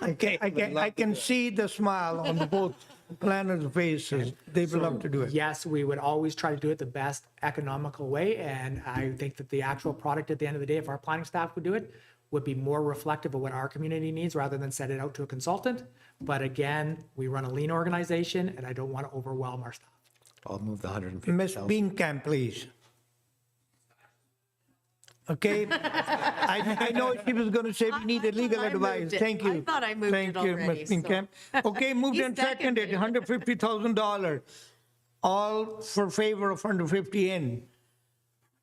I can see the smile on both planners' faces. They would love to do it. Yes, we would always try to do it the best economical way. And I think that the actual product at the end of the day, if our planning staff would do it, would be more reflective of what our community needs rather than send it out to a consultant. But again, we run a lean organization and I don't want to overwhelm our staff. I'll move the Ms. 150,000. Beankamp, please. Okay, I know she was going to say we need a legal I moved advice. it. Thank you. I thought I moved Thank it you, already, Ms. Beankamp. Okay, moved He and seconded, $150,000. All for favor of 150 in.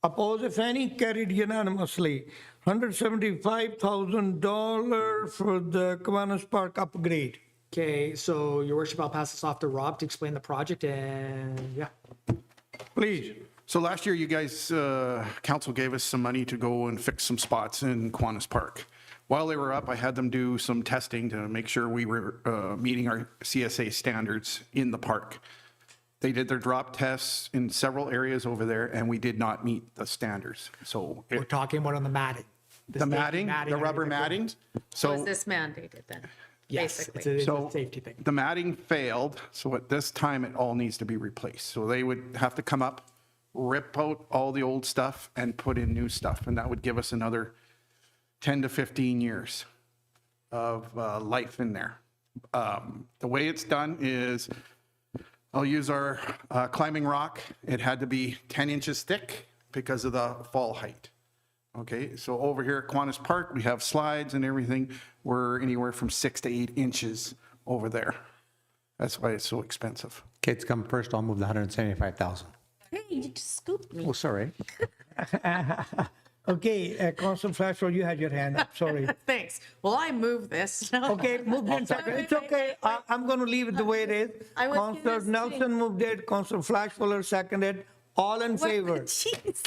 Oppose, if any, carried unanimously. $175,000 for the Kiwanis Park upgrade. Okay, so your worship, I'll pass this off to Rob to explain the project and yeah. Please. So last year, you guys, council gave us some money to go and fix some spots in Kiwanis Park. While they were up, I had them do some testing to make sure we were meeting our CSA standards in the park. They did their drop tests in several areas over there, and we did not meet the standards. So We're talking about on the matting. the matting, the rubber underneath matting. So is So this mandated then? Yes, Basically. it's a So safety thing. the matting failed, so at this time, it all needs to be replaced. So they would have to come up, rip out all the old stuff and put in new stuff, and that would give us another 10 to 15 years of life in there. The way it's done is, I'll use our climbing rock. It had to be 10 inches thick because of the fall height. Okay, so over here at Kiwanis Park, we have slides and everything. We're anywhere from 6 to 8 inches over there. That's why it's so expensive. Kids come first, I'll move the 175,000. Hey, you just scooped me. Oh, sorry. Okay, Council Flashford, you had your hand up, sorry. Thanks. Well, I moved this. Okay, moved in second. It's okay. I'm going to leave it the way it is. I was gonna Councilor say- Nelson moved it, Councilor Flashfuller seconded. All in favor? Jeez.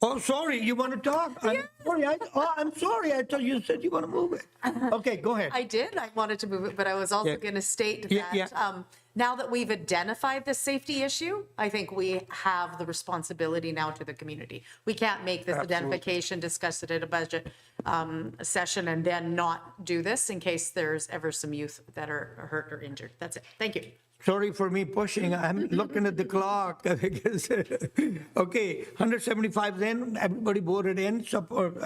Oh, sorry, you want to talk? I'm sorry. I thought you said you want to move it. Okay, go ahead. I did. I wanted to move it, but I was also Yeah. going to state Yeah, that now that we've identified this safety issue, I think we have the responsibility now to the community. We can't make this identification, discuss it at a budget session, and then not do this in case there's ever some youth that are hurt or injured. That's it. Thank you. Sorry for me pushing. I'm looking at the clock. Okay, 175 then, everybody voted in, support,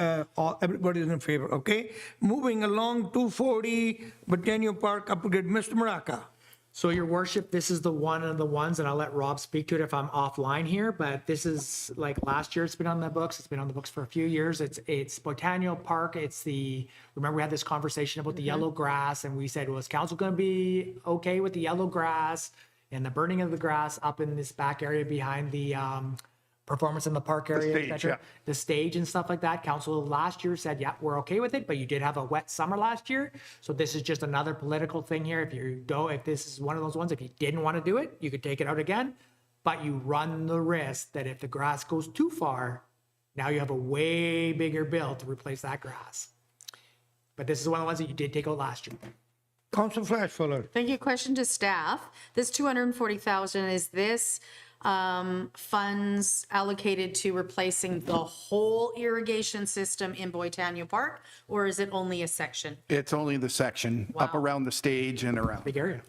everybody is in favor, okay? Moving along, 240 Botanical Park upgrade, Mr. Maraca. So your worship, this is the one of the ones, and I'll let Rob speak to it if I'm offline here, but this is like last year, it's been on the books. It's been on the books for a few years. It's Botanical Park. Remember we had this conversation about the yellow grass and we said, well, is council going to be okay with the yellow grass and the burning of the grass up in this back area behind the performance in the park area, stage, et cetera, yeah. the stage and stuff like that. Council last year said, yeah, we're okay with it, but you did have a wet summer last year. So this is just another political thing here. If this is one of those ones, if you didn't want to do it, you could take it out again, but you run the risk that if the grass goes too far, now you have a way bigger bill to replace that grass. But this is one of the ones that you did take out last year. Council Flashfuller. Thank you. Question to staff. This 240,000, is this funds allocated to replacing the whole irrigation system in Boitano Park, or is it only a section? It's only the section up Wow. around the stage and around. Big area.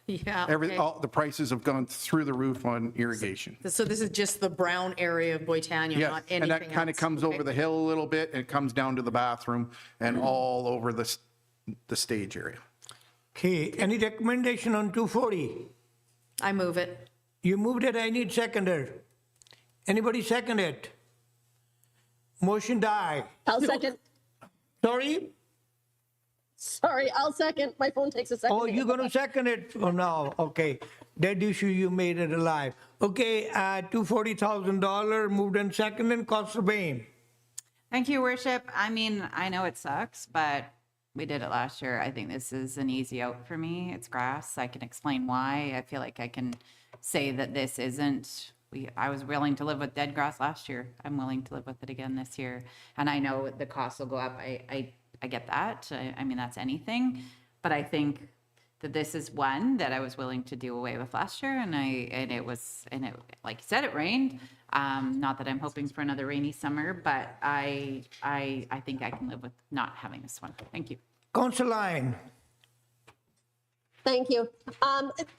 Yeah. Every, okay. all, the prices have gone through the roof on irrigation. So this is just the brown area of Boitano, Yes, not anything and else? that kind of comes over the hill a little bit and comes down to the bathroom and all over the stage area. Okay, any recommendation on 240? I move it. You moved it, I need seconder. Anybody second it? Motion die. I'll second. Sorry? Sorry, I'll second. My phone takes a second. Oh, to you're get going to second it? Oh, no, okay. That issue, you made it alive. Okay, $240,000 moved and seconded, Councilor Bain. Thank you, Worship. I mean, I know it sucks, but we did it last year. I think this is an easy out for me. It's grass. I can explain why. I feel like I can say that this isn't, I was willing to live with dead grass last year. I'm willing to live with it again this year. And I know the cost will go up. I get that. I mean, that's anything. But I think that this is one that I was willing to do away with last year. And it like you said, it rained. Not that I'm hoping for another rainy summer, but I think I can live with not having this one. Thank you. Councilor Lyon. Thank you.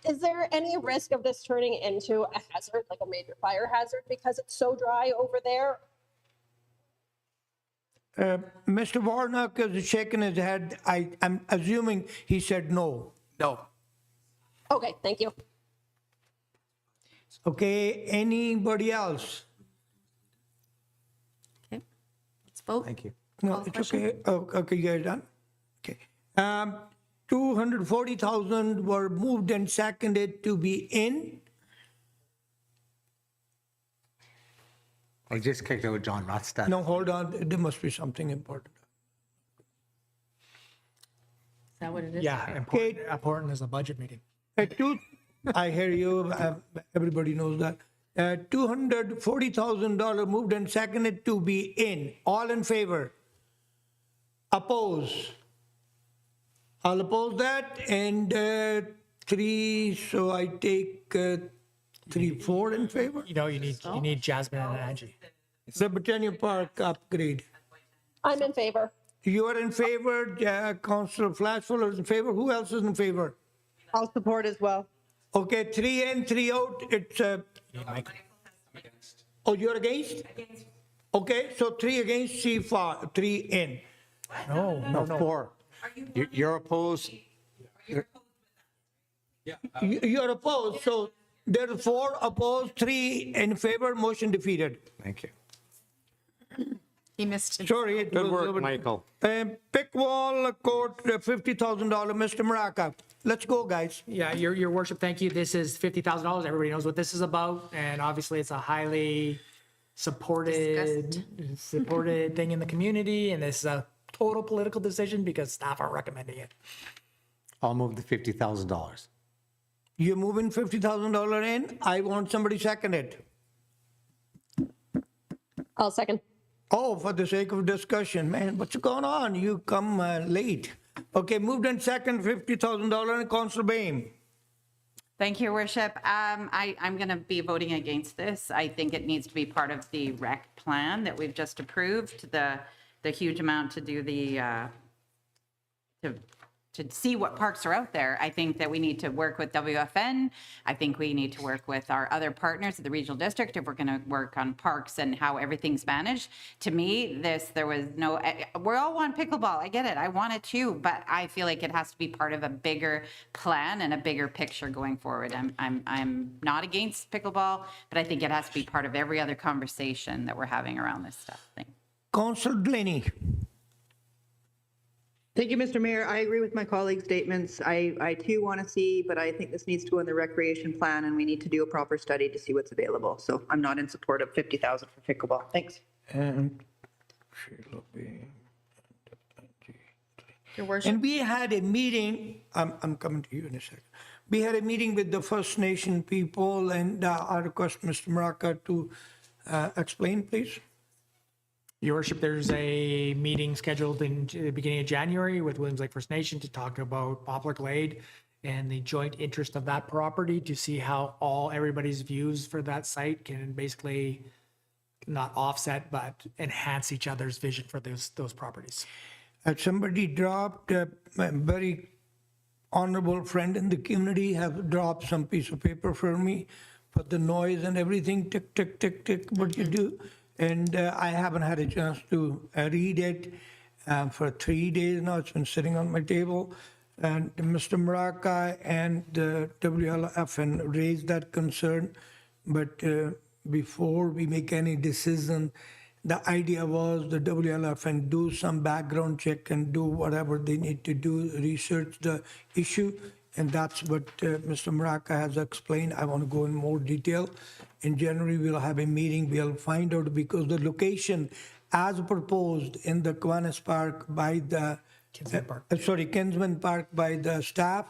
Is there any risk of this turning into a hazard, like a major fire hazard, because it's so dry over there? Mr. Warnock is shaking his head. I'm assuming he said no. No. Okay, thank you. Okay, anybody else? Okay, let's vote. Thank you. No, Call the it's okay. Oh, okay, you guys done? Okay. 240,000 were moved and seconded to be in. I just kicked out John Rotstad. No, hold on, there must be something important. Is that what it is? Yeah, important as a budget meeting. I hear you, everybody knows that. $240,000 moved and seconded to be in. All in favor? Oppose? I'll oppose that, and 3, so I take 3, 4 in favor. You know, you need Jasmine and Angie. The Britannia Park upgrade. I'm in favor. You are in favor, Councillor Flashfuller is in favor. Who else is in favor? I'll support as well. Okay, 3 in, 3 out. It's oh, you're against? Okay, so 3 against, 3 in. No, 4. You're opposed. You're opposed, so there are 4 opposed, 3 in favor, motion defeated. Thank you. He missed it. Sorry. It Good was work, Michael. Pickwall Court, $50,000, Mr. Maraca. Let's go, guys. Yeah, your worship, thank you. This is $50,000. Everybody knows what this is about. And obviously it's a highly supported thing in the community. And this is a total political decision because staff are recommending it. I'll move the $50,000. You're moving $50,000 in. I want somebody second it. I'll second. Oh, for the sake of discussion, man, what's going on? You come late. Okay, moved in second, $50,000, Councillor Bain. Thank you, Your Worship. I'm going to be voting against this. I think it needs to be part of the rec plan that we've just approved, the huge amount to do the, to see what parks are out there. I think that we need to work with WFN. I think we need to work with our other partners at the regional district if we're going to work on parks and how everything's managed. To me, there was no, we all want pickleball. I get it. I want it too, but I feel like it has to be part of a bigger plan and a bigger picture going forward. I'm not against pickleball, but I think it has to be part of every other conversation that we're having around this stuff. Councillor Delaney. Thank you, Mr. Mayor. I agree with my colleagues' statements. I too want to see, but I think this needs to go in the recreation plan and we need to do a proper study to see what's available. So I'm not in support of 50,000 for pickleball. Thanks. And Sheila Bain. Your worship. And we had a meeting, I'm coming to you in a second. We had a meeting with the First Nation people, and I request Mr. Maraca to explain, please. Your worship, there's a meeting scheduled in the beginning of January with Williams Lake First Nation to talk about Poplar Glade and the joint interest of that property to see how everybody's views for that site can basically not offset, but enhance each other's vision for those properties. Somebody dropped, a very honorable friend in the community have dropped some piece of paper for me for the noise and everything, tick, tick, tick, tick, what you do. And I haven't had a chance to read it for 3 days now. It's been sitting on my table. And Mr. Maraca and the WLFN raised that concern. But before we make any decision, the idea was the WLFN do some background check and do whatever they need to do, research the issue. And that's what Mr. Maraca has explained. I want to go in more detail. In January, we'll have a meeting. We'll find out because the location as proposed in the Kiwanis Park by the, Kinsman Park by the staff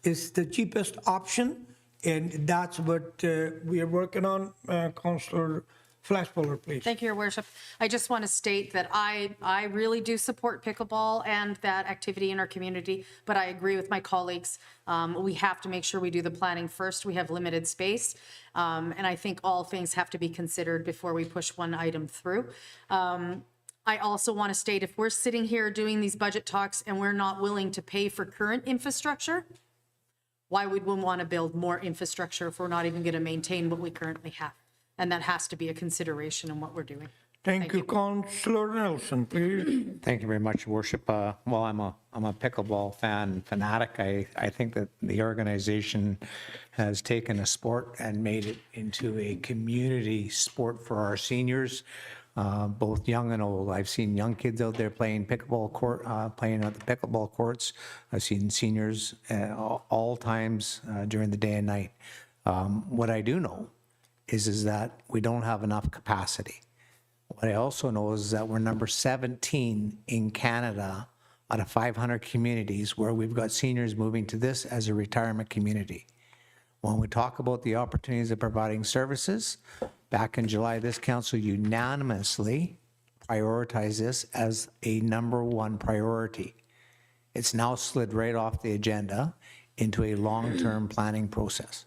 is the cheapest option. And that's what we are working on. Councillor Flashpoller, please. Thank you, Your Worship. I just want to state that I really do support pickleball and that activity in our community, but I agree with my colleagues. We have to make sure we do the planning first. We have limited space, and I think all things have to be considered before we push one item through. I also want to state if we're sitting here doing these budget talks and we're not willing to pay for current infrastructure, why would we want to build more infrastructure if we're not even going to maintain what we currently have? And that has to be a consideration in what we're doing. Thank you, Councillor Nelson, please. Thank you very much, Your Worship. Well, I'm a pickleball fanatic. I think that the organization has taken a sport and made it into a community sport for our seniors, both young and old. I've seen young kids out there playing pickleball playing at the pickleball courts. I've seen seniors all times during the day and night. What I do know is that we don't have enough capacity. What I also know is that we're number 17 in Canada out of 500 communities where we've got seniors moving to this as a retirement community. When we talk about the opportunities of providing services, back in July, this council unanimously prioritized this as a number one priority. It's now slid right off the agenda into a long-term planning process.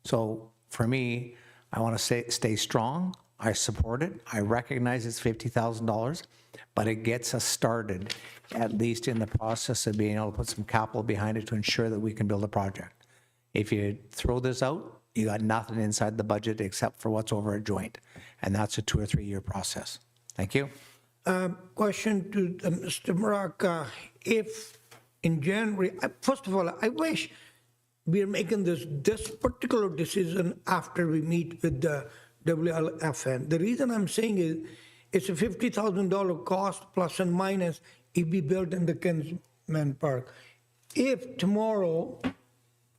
So for me, I want to stay strong. I support it. I recognize it's $50,000, but it gets us started, at least in the process of being able to put some capital behind it to ensure that we can build a project. If you throw this out, you got nothing inside the budget except for what's over a joint, and that's a 2 or 3 year process. Thank you. Question to Mr. Maraca. If in January, first of all, I wish we are making this particular decision after we meet with the WLFN. The reason I'm saying is it's a $50,000 cost plus and minus if we build in the Kinsman Park. If tomorrow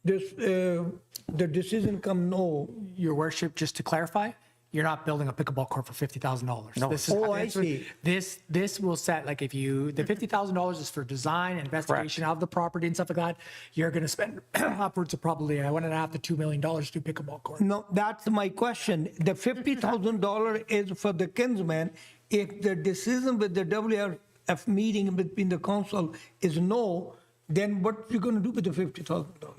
the decision come no. Your worship, just to clarify, you're not building a pickleball court for $50,000. No. Oh, I see. This will set, like if you, the $50,000 is for design, investigation of the property and stuff like that. You're going to spend upwards of probably $1.5 to $2 million to do pickleball court. No, that's my question. The $50,000 is for the Kinsman. If the decision with the WLF meeting between the council is no, then what you going to do with the $50,000?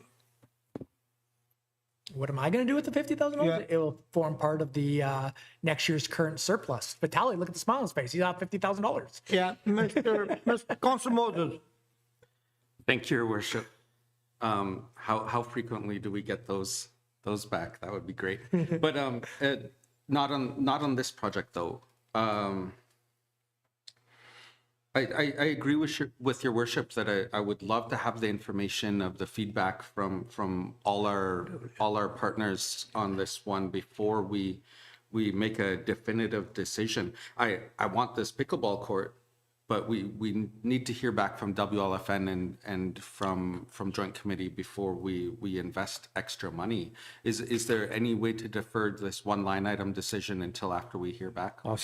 What am I going to do with the $50,000? Yeah. It will form part of the next year's current surplus. Vitaly, look at the smile on his face. He's out $50,000. Yeah, Mr. Council Moses. Thank you, Your Worship. How frequently do we get those back? That would be great. But not on this project though. I agree with your worship that I would love to have the information of the feedback from all our partners on this one before we make a definitive decision. I want this pickleball court, but we need to hear back from WLFN and from Joint Committee before we invest extra money. Is there any way to defer this one line item decision until after we hear back? I'll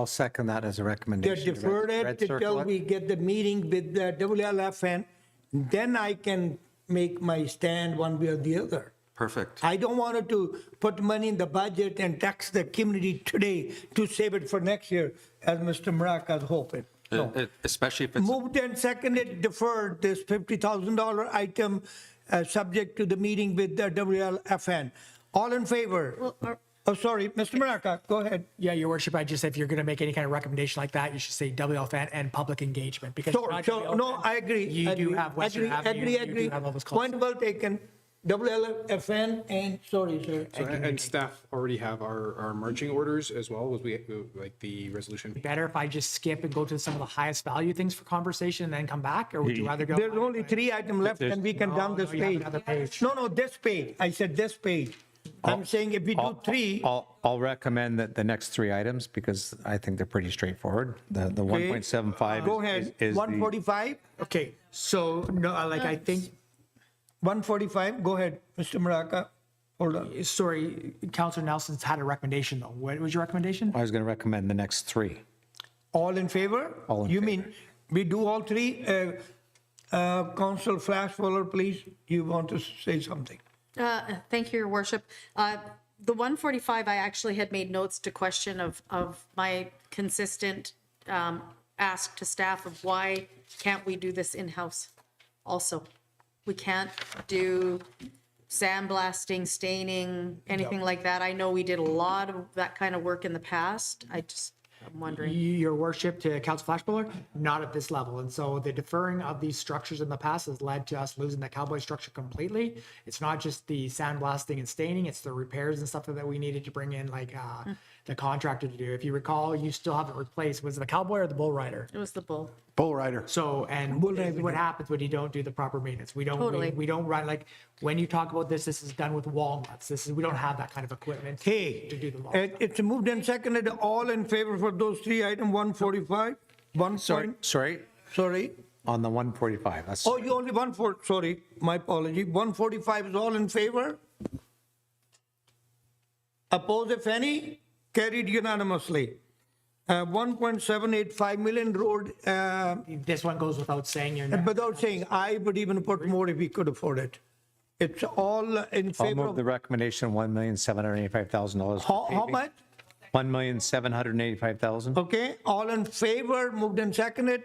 second that as a They recommendation. deferred Red it until circle it. we get the meeting with the WLFN. Then I can make my stand one way or the other. Perfect. I don't want to put money in the budget and tax the community today to save it for next year, as Mr. Maraca is hoping. No. Especially if it's Moved and seconded, deferred this $50,000 item subject to the meeting with the WLFN. All in favor? Oh, sorry, Mr. Maraca, go ahead. Yeah, Your Worship, I just, if you're going to make any kind of recommendation like that, you should say WLFN and public engagement. Because it's not So, no, WLFN. I agree. You do agree, have Western Avenue. You do have all those calls. Point well taken. WLFN and, sorry, sir. And staff already have our marching orders as well as we, like the resolution. Better if I just skip and go to some of the highest value things for conversation and then come back, or would you rather go? There's only 3 items left and we can down this no, you have page. another page. No, this page. I said this page. I'm saying if we do 3. I'll recommend that the next 3 items, because I think they're pretty straightforward. The 1.75 Go ahead. is the 145? Okay, so no, like I think, 145, go ahead, Mr. Maraca. Hold on. sorry, Councilor Nelson's had a recommendation though. What was your recommendation? I was going to recommend the next 3. All in favor? All in You favor. mean, we do all 3? Council Flashfuller, please, you want to say something? Thank you, Your Worship. The 145, I actually had made notes to question of my consistent ask to staff of why can't we do this in-house also? We can't do sandblasting, staining, anything like that. I know we did a lot of that kind of work in the past. I'm wondering. Your Worship, to Council Flashbuller, not at this level. And so the deferring of these structures in the past has led to us losing the cowboy structure completely. It's not just the sandblasting and staining, it's the repairs and stuff that we needed to bring in, like the contractor to do. If you recall, you still haven't replaced, was it the cowboy or the bull rider? It was the bull. Bull Rider. So, and this is what happens when you don't do the proper maintenance. We don't, Totally. we don't run, like, when you talk about this is done with walnuts. We don't have that kind of equipment Okay. to do the law. It's moved and seconded, all in favor for those 3 items, 145? Sorry? On the 145, that's. Oh, you only sorry, my apology. 145 is all in favor? Oppose if any? Carried unanimously. 1.785 million road, This one goes without saying, you're not. without saying, I would even put more if we could afford it. It's all in I'll favor move of, the recommendation, $1,785,000. how much? $1,785,000. Okay, all in favor, moved and seconded.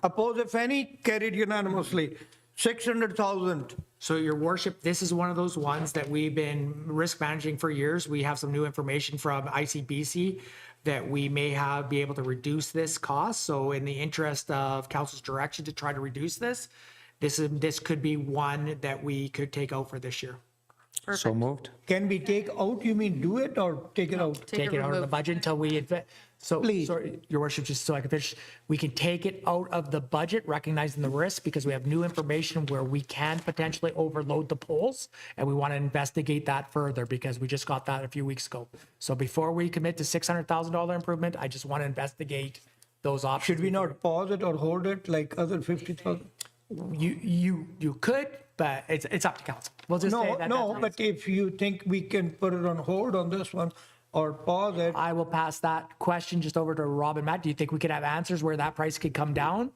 Oppose if any, carried unanimously. 600,000. So your worship, this is one of those ones that we've been risk managing for years. We have some new information from ICBC that we may be able to reduce this cost. So in the interest of council's direction to try to reduce this, this could be one that we could take out for this year. So moved. Can we take out, you mean do it or take it out? Take it out of the remove. budget until we, so, Please. sorry, your worship, just so I can finish, we can take it out of the budget, recognizing the risk, because we have new information where we can potentially overload the polls, and we want to investigate that further, because we just got that a few weeks ago. So before we commit to $600,000 improvement, I just want to investigate those options. Should we not pause it or hold it like other 50,000? You could, but it's up to council. We'll just say that. No, but if you think we can put it on hold on this one or pause it, I will pass that question just over to Rob and Matt. Do you think we could have answers where that price could come down?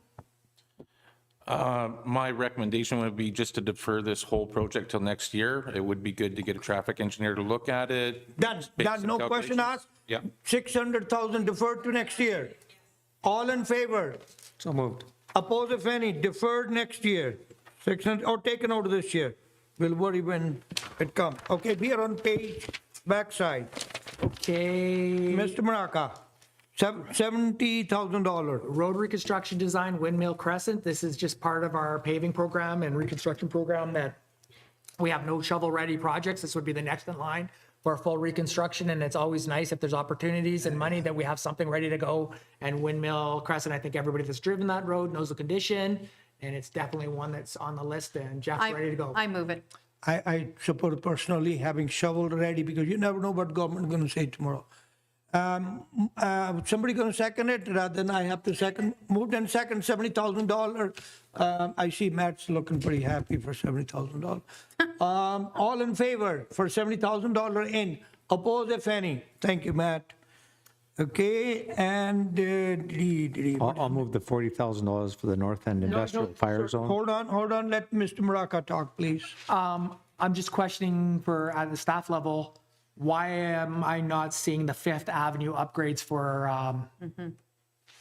My recommendation would be just to defer this whole project till next year. It would be good to get a traffic engineer to look at it. that's make some no question calculations. asked. Yeah. 600,000 deferred to next year. All in favor? So moved. Oppose if any, deferred next year. 600, or taken out of this year. We'll worry when it comes. Okay, we are on page backside. Okay. Mr. Maraca, $70,000. Road reconstruction design, Windmill Crescent. This is just part of our paving program and reconstruction program that we have no shovel-ready projects. This would be the next in line for a full reconstruction, and it's always nice if there's opportunities and money that we have something ready to go. And Windmill Crescent, I think everybody that's driven that road knows the condition, and it's definitely one that's on the list, and Jeff's ready to go. I move it. I support personally having shovel ready because you never know what government is going to say tomorrow. Somebody going to second it rather than I have to second? Moved and second, $70,000. I see Matt's looking pretty happy for $70,000. All in favor for $70,000 in. Oppose if any. Thank you, Matt. Okay, and I'll move the $40,000 for the North End Industrial Fire Zone. hold on. Let Mr. Maraca talk, please. I'm just questioning at the staff level, why am I not seeing the Fifth Avenue upgrades for,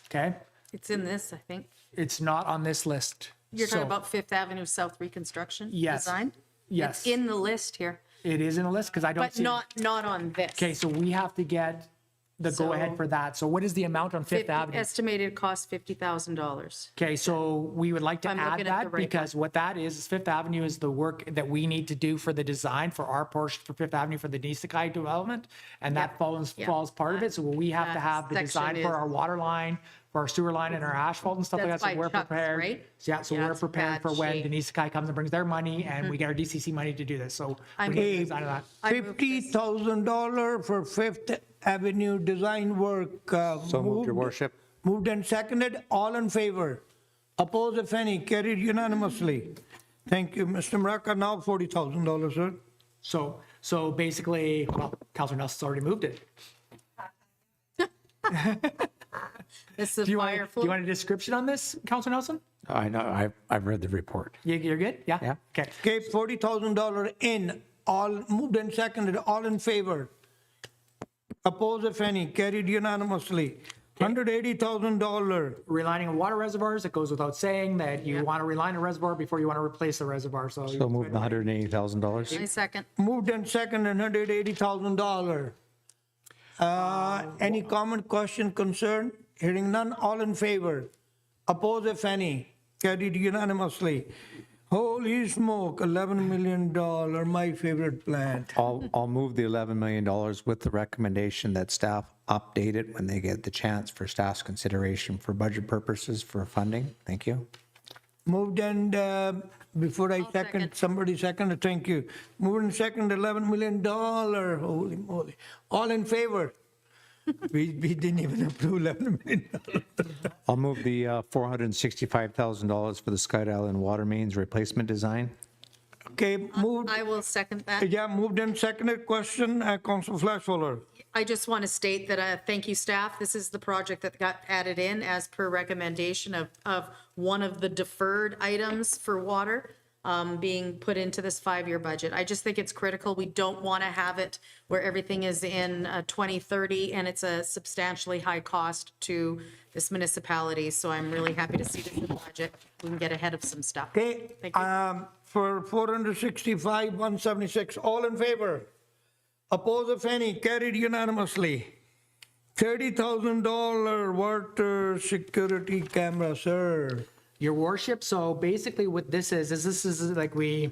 okay? It's in this, I think. It's not on this list. You're talking So, about Fifth Avenue South reconstruction Yes. design? Yes. It's in the list here, It is in the list because I don't but see. not on this. Okay, so we have to get the So- go-ahead for that. So what is the amount on Fifth Avenue? Estimated cost $50,000. Okay, so we would like to I'm add looking at the that right because what that is Fifth Avenue is the work that we need to do for the design for our portion for Fifth Avenue for the Nisakai development. And that falls part of it. So we have to That have the design section for is- our water line, for our sewer line and our asphalt and stuff like that. That's So by we're Chuck's, prepared. right? Yeah, so Yeah, we're it's prepared bad for when shape. the Nisakai comes and brings their money and we get our DCC money to do this. So I'm we need to Okay, design that. I move this. $50,000 for Fifth Avenue design work. So moved, your worship. Moved and seconded, all in favor. Oppose if any, carried unanimously. Thank you, Mr. Maraca. Now $40,000, sir. So basically, well, Councilor Nelson's already moved it. This is Do you fire want a description on this, Councilor Nelson? I know, I've read the report. You're good? Yeah? Yeah. Okay. Okay, $40,000 in, all moved and seconded, all in favor. Oppose if any, carried unanimously. $180,000. Relining of water reservoirs, it goes without saying that you want to reline a reservoir before you want to replace the reservoir, so. So moved the $180,000. I second. Moved and seconded, $180,000. Any comment, question, concern? Hearing none, all in favor. Oppose if any, carried unanimously. Holy smoke, $11 million, my favorite plant. I'll move the $11 million with the recommendation that staff update it when they get the chance for staff's consideration for budget purposes for funding. Thank you. Moved and, before I second, second. somebody seconded, thank you. Moved and second, $11 million, holy moly. All in favor? We didn't even approve $11 million. I'll move the $465,000 for the Sky Island water mains replacement design. Okay, moved, I will second that. yeah, moved and seconded. Question, Council Flashholder. I just want to state that, thank you, staff. This is the project that got added in as per recommendation of one of the deferred items for water being put into this 5-year budget. I just think it's critical. We don't want to have it where everything is in 2030 and it's a substantially high cost to this municipality. So I'm really happy to see this in the budget. We can get ahead of some stuff. Okay, Thank you. for 465, 176, all in favor? Oppose if any, carried unanimously. $30,000 water security camera, sir. Your worship, so basically what this is like when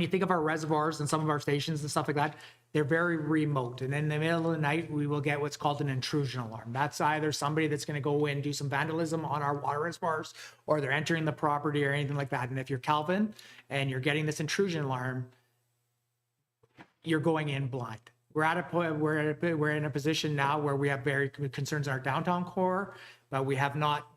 you think of our reservoirs and some of our stations and stuff like that, they're very remote. And in the middle of the night, we will get what's called an intrusion alarm. That's either somebody that's going to go in and do some vandalism on our water reservoirs, or they're entering the property or anything like that. And if you're Calvin and you're getting this intrusion alarm, you're going in blind. We're at a point, we're in a position now where we have very concerns in our downtown core, but we have not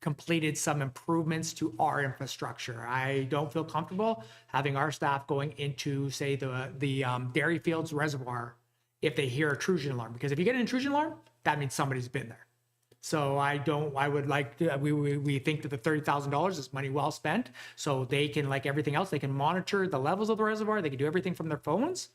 completed some improvements to our infrastructure. I don't feel comfortable having our staff going into, say, the Dairy Fields Reservoir if they hear intrusion alarm, because if you get an intrusion alarm, that means somebody's been there. So I would like to, we think that the $30,000 is money well spent. So they can, like everything else, they can monitor the levels of the reservoir. They can do everything from their phones.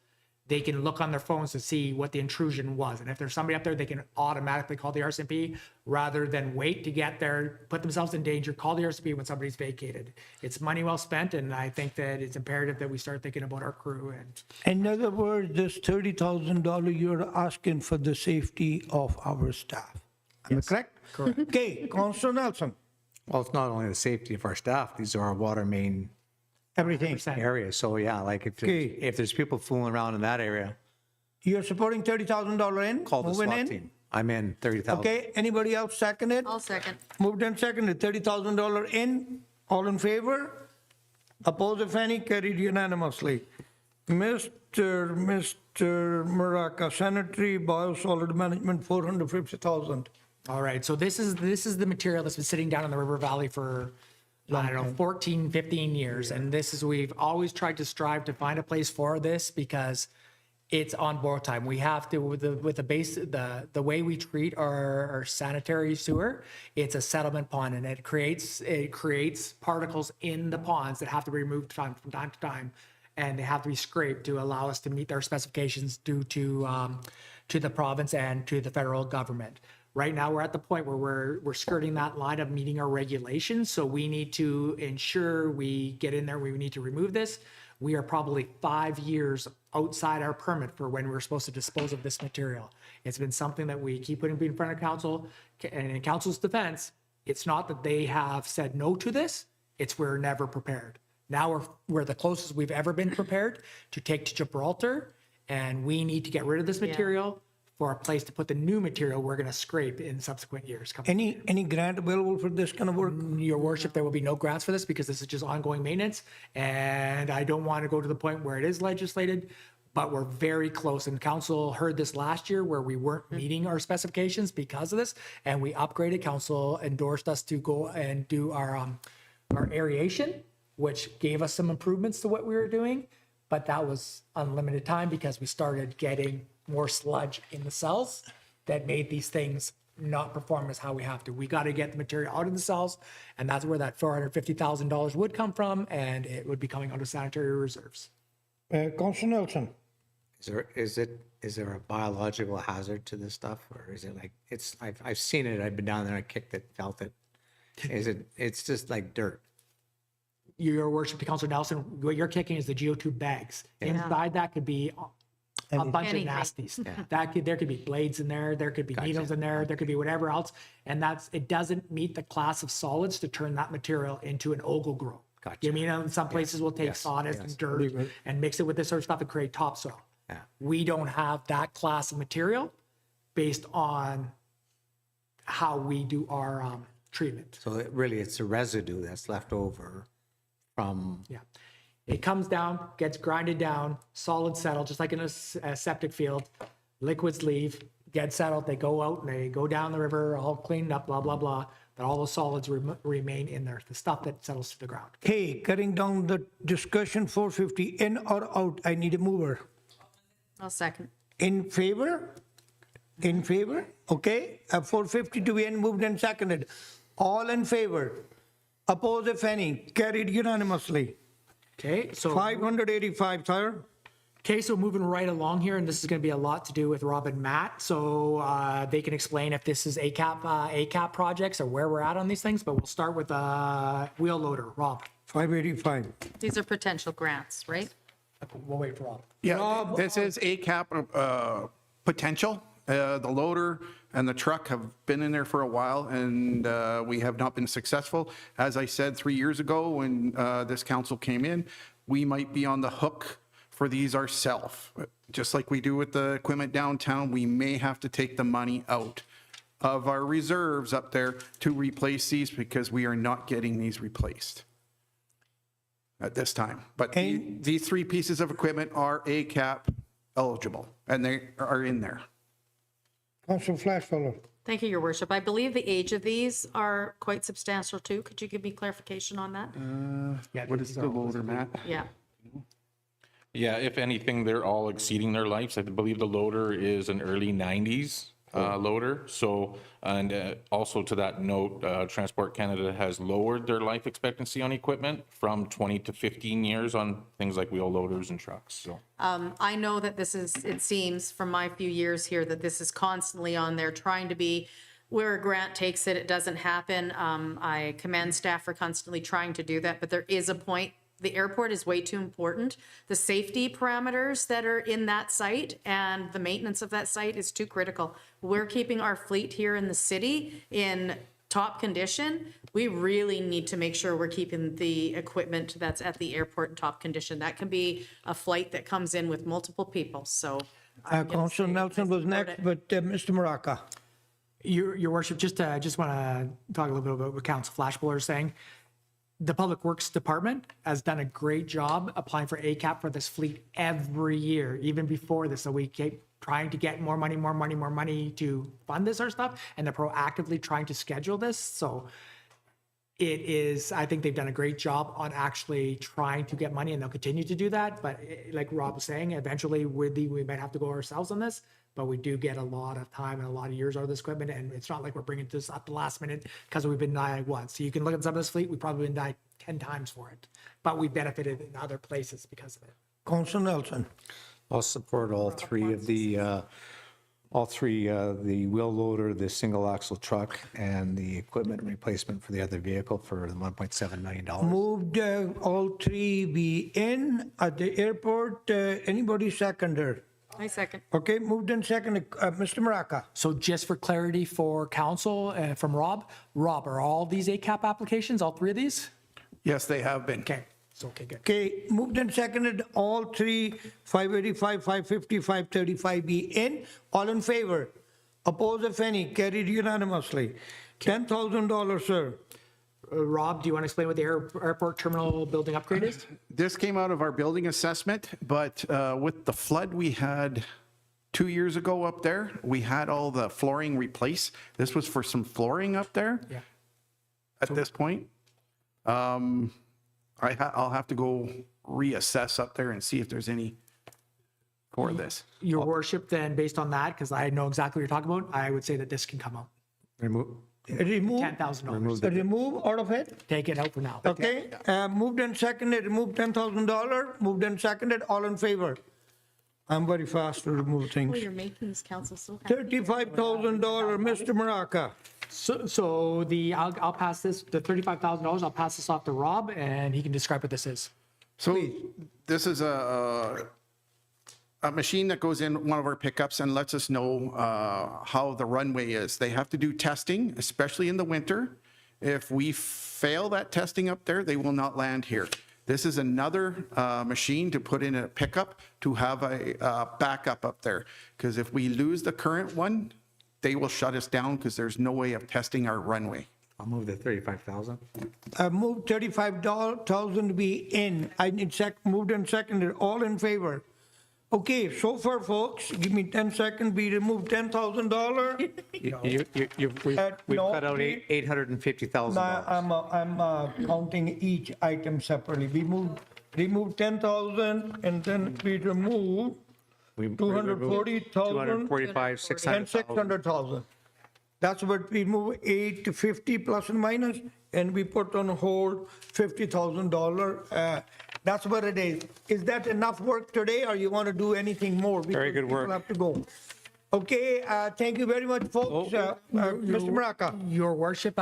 They can look on their phones to see what the intrusion was. And if there's somebody up there, they can automatically call the RCMP rather than wait to get there, put themselves in danger, call the RCMP when somebody's vacated. It's money well spent, and I think that it's imperative that we start thinking about our crew. And In other words, this $30,000 you're asking for the safety of our staff. Am I correct? Correct. Okay, Councilor Nelson, Well, it's not only the safety of our staff, these are our water main everything. areas. So yeah, like Okay. if there's people fooling around in that area, You're supporting $30,000 in? call the moving SWAT in? team. I'm in 30,000. Okay, anybody else second it? I'll second. Moved and seconded, $30,000 in, all in favor? Oppose if any, carried unanimously. Mr. Maraca, sanitary biosolid management, 450,000. all right, so this is the material that's been sitting down in the river valley for, I don't know, 14, 15 years. And this is, we've always tried to strive to find a place for this because it's on borrowed time. We have to, with the way we treat our sanitary sewer, it's a settlement pond, and it creates particles in the ponds that have to be removed from time to time. And they have to be scraped to allow us to meet our specifications due to the province and to the federal government. Right now, we're at the point where we're skirting that line of meeting our regulations. So we need to ensure we get in there. We need to remove this. We are probably 5 years outside our permit for when we're supposed to dispose of this material. It's been something that we keep putting in front of council, and in council's defense, it's not that they have said no to this, it's we're never prepared. Now we're the closest we've ever been prepared to take to Gibraltar, and we need to get rid of this material for a place to put the new material we're going to scrape in subsequent years. Any grant available for this kind of work? Your worship, there will be no grants for this because this is just ongoing maintenance. And I don't want to go to the point where it is legislated, but we're very close. And council heard this last year where we weren't meeting our specifications because of this. And we upgraded, council endorsed us to go and do our aeration, which gave us some improvements to what we were doing. But that was unlimited time because we started getting more sludge in the cells that made these things not perform as how we have to. We got to get the material out of the cells, and that's where that $450,000 would come from, and it would be coming out of sanitary reserves. Councilor Nelson, Is there a biological hazard to this stuff, or is it like I've seen it. I've been down there. I kicked it, felt it. It's just like dirt. Your worship, Councilor Nelson, what you're kicking is the geotube bags. Inside that could be a bunch Anything. of nasties. There could be blades in there. There could be needles in there. There could be whatever else. And it doesn't meet the class of solids to turn that material into an ogle grove. Gotcha. You mean some places will take Yes. sawdust Yes. and dirt and mix it with this sort of stuff and create topsoil. Yeah. We don't have that class of material based on how we do our treatment. So it's a residue that's left over from. Yeah. It comes down, gets grinded down, solids settle, just like in a septic field. Liquids leave, get settled, they go out and they go down the river, all cleaned up, blah, blah, blah, that all the solids remain in there, the stuff that settles to the ground. Okay, cutting down the discussion, 450, in or out? I need a mover. I'll second. In favor? In favor? Okay, 450 to be in, moved and seconded. All in favor? Oppose if any? Carried unanimously. Okay, so. 585, sir. Okay, so moving right along here, and this is going to be a lot to do with Rob and Matt, so they can explain if this is ACAP projects or where we're at on these things, but we'll start with wheel loader. Rob, 585. These are potential grants, right? we'll wait for Rob. Yeah, this is ACAP potential. The loader and the truck have been in there for a while, and we have not been successful. As I said 3 years ago, when this council came in, we might be on the hook for these ourselves. Just like we do with the equipment downtown, we may have to take the money out of our reserves up there to replace these because we are not getting these replaced at this time. But these three pieces of equipment are ACAP eligible, and they are in there. Councilor Flashfellow. Thank you, Your Worship. I believe the age of these are quite substantial too. Could you give me clarification on that? What is the loader, Matt? Yeah. Yeah, if anything, they're all exceeding their lives. I believe the loader is an early 90s loader. So, and also to that note, Transport Canada has lowered their life expectancy on equipment from 20 to 15 years on things like wheel loaders and trucks. So, I know that this is, it seems from my few years here, that this is constantly on there trying to be where a grant takes it, it doesn't happen. I commend staff for constantly trying to do that, but there is a point. The airport is way too important. The safety parameters that are in that site and the maintenance of that site is too critical. We're keeping our fleet here in the city in top condition. We really need to make sure we're keeping the equipment that's at the airport in top condition. That can be a flight that comes in with multiple people, so. Councilor Nelson was next, but Mr. Maraca. Your Worship, just want to talk a little bit about what Council Flashbuller is saying. The Public Works Department has done a great job applying for ACAP for this fleet every year, even before this. So we keep trying to get more money to fund this sort of stuff. And they're proactively trying to schedule this. So it is, I think they've done a great job on actually trying to get money, and they'll continue to do that. But like Rob was saying, eventually we might have to go ourselves on this. But we do get a lot of time and a lot of years out of this equipment, and it's not like we're bringing this up the last minute because we've been denied once. So you can look at some of this fleet, we've probably been denied 10 times for it, but we benefited in other places because of it. Councilor Nelson. I'll support all three of the, the wheel loader, the single axle truck, and the equipment replacement for the other vehicle for the $1.7 million. Moved all three be in at the airport. Anybody seconder? I second. Okay, moved and seconded. Mr. Maraca. So just for clarity for council, from Rob, are all these ACAP applications, all three of these? Yes, they have been. Okay, so okay, good. Okay, moved and seconded, all three, 585, 550, 535 be in. All in favor? Oppose if any? Carried unanimously. $10,000, sir. Rob, do you want to explain what the airport terminal building upgrade is? This came out of our building assessment, but with the flood we had 2 years ago up there, we had all the flooring replaced. This was for some flooring up there. Yeah. At this point. I'll have to go reassess up there and see if there's any for this. Your Worship, then based on that, because I know exactly what you're talking about, I would say that this can come out. Remove $10,000. Remove out of it? Take it out for now. Okay, moved and seconded, remove $10,000, moved and seconded, all in favor? I'm very fast to remove Oh, things. you're making this council so happy. $35,000, Mr. Maraca. So I'll pass this, the $35,000, I'll pass this off to Rob, and he can describe what this is. So this is a machine that goes in one of our pickups and lets us know how the runway is. They have to do testing, especially in the winter. If we fail that testing up there, they will not land here. This is another machine to put in a pickup to have a backup up there. Because if we lose the current one, they will shut us down because there's no way of testing our runway. I'll move the 35,000. Move 35,000 to be in. I need moved and seconded, all in favor? Okay, so far, folks, give me 10 seconds, we removed $10,000. We've no, cut out $850,000. I'm counting each item separately. We removed 10,000 and then we removed 240,000 245, and 600,000. 600,000. That's what we move 850 plus and minus, and we put on hold $50,000. That's what it is. Is that enough work today, or you want to do anything more? Very good work. People have to go. Okay, thank you very much, folks. Mr. Maraca. Your worship,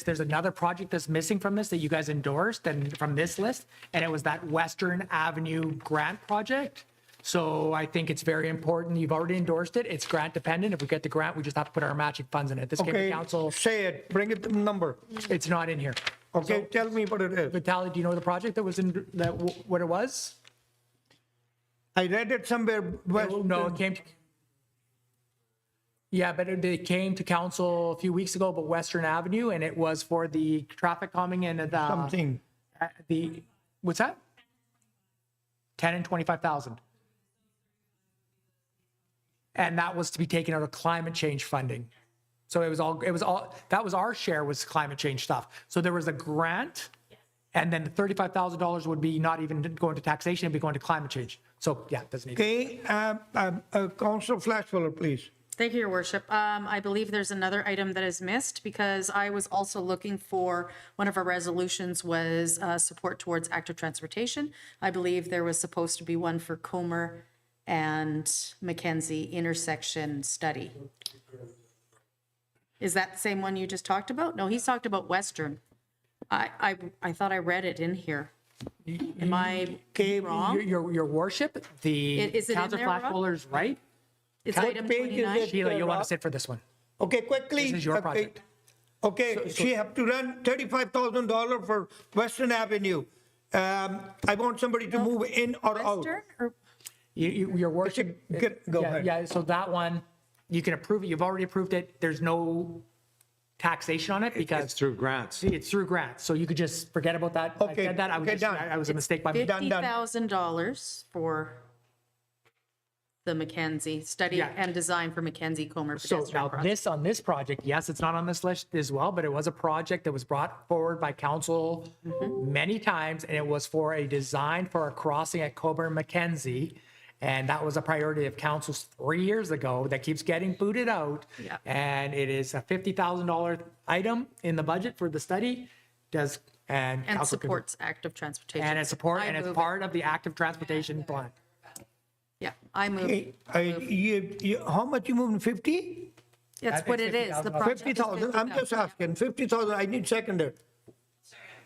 there's another project that's missing from this that you guys endorsed and from this list, and it was that Western Avenue grant project. So I think it's very important. You've already endorsed it. It's grant dependent. If we get the grant, we just have to put our matching funds in it. This came to Okay, council. say it, bring it the number. It's not in here. Okay, tell me what it is. Vitaly, do you know the project that was in, what it was? I read it somewhere. No, it came, yeah, but it came to council a few weeks ago about Western Avenue, and it was for the traffic calming and the. Something. What's that? 10 and 25,000. And that was to be taken out of climate change funding. So it was all, that was our share, was climate change stuff. So there was a grant, and then the $35,000 would be not even going to taxation, it'd be going to climate change. So yeah, it doesn't need. Okay, Councilor Flashfuller, please. Thank you, Your Worship. I believe there's another item that is missed because I was also looking for, one of our resolutions was support towards active transportation. I believe there was supposed to be one for Comer and Mackenzie intersection study. Is that the same one you just talked about? No, he's talked about Western. I thought I read it in here. Am I wrong? Your worship, the Is it in Councilor there, Rob? Flashfuller's right. It's What item page is 29. it? Sheila, you'll want to sit for this one. Okay, quickly. This is your project. Okay, she have to run $35,000 for Western Avenue. I want somebody to move in or out. Western or Your worship. Go yeah, ahead. Yeah, so that one, you can approve it. You've already approved it. There's no taxation on it because It's through grants. it's through grants. So you could just forget about that. I Okay, said that. I was okay, just, done. I was a mistake by me. Done. $50,000 for the Mackenzie study Yeah. and design for Mackenzie Comer So pedestrian now crossing. this, on this project, yes, it's not on this list as well, but it was a project that was brought forward by council many times, and it was for a design for a crossing at Coburn Mackenzie. And that was a priority of council's 3 years ago that keeps getting booted out. Yeah. And it is a $50,000 item in the budget for the study. And And council can- supports active transportation. And it's part of the active transportation plan. Yeah, I move. Okay, how much you moving, 50? That's what it is. The project is 50,000, I'm just asking, 50,000, I need seconder.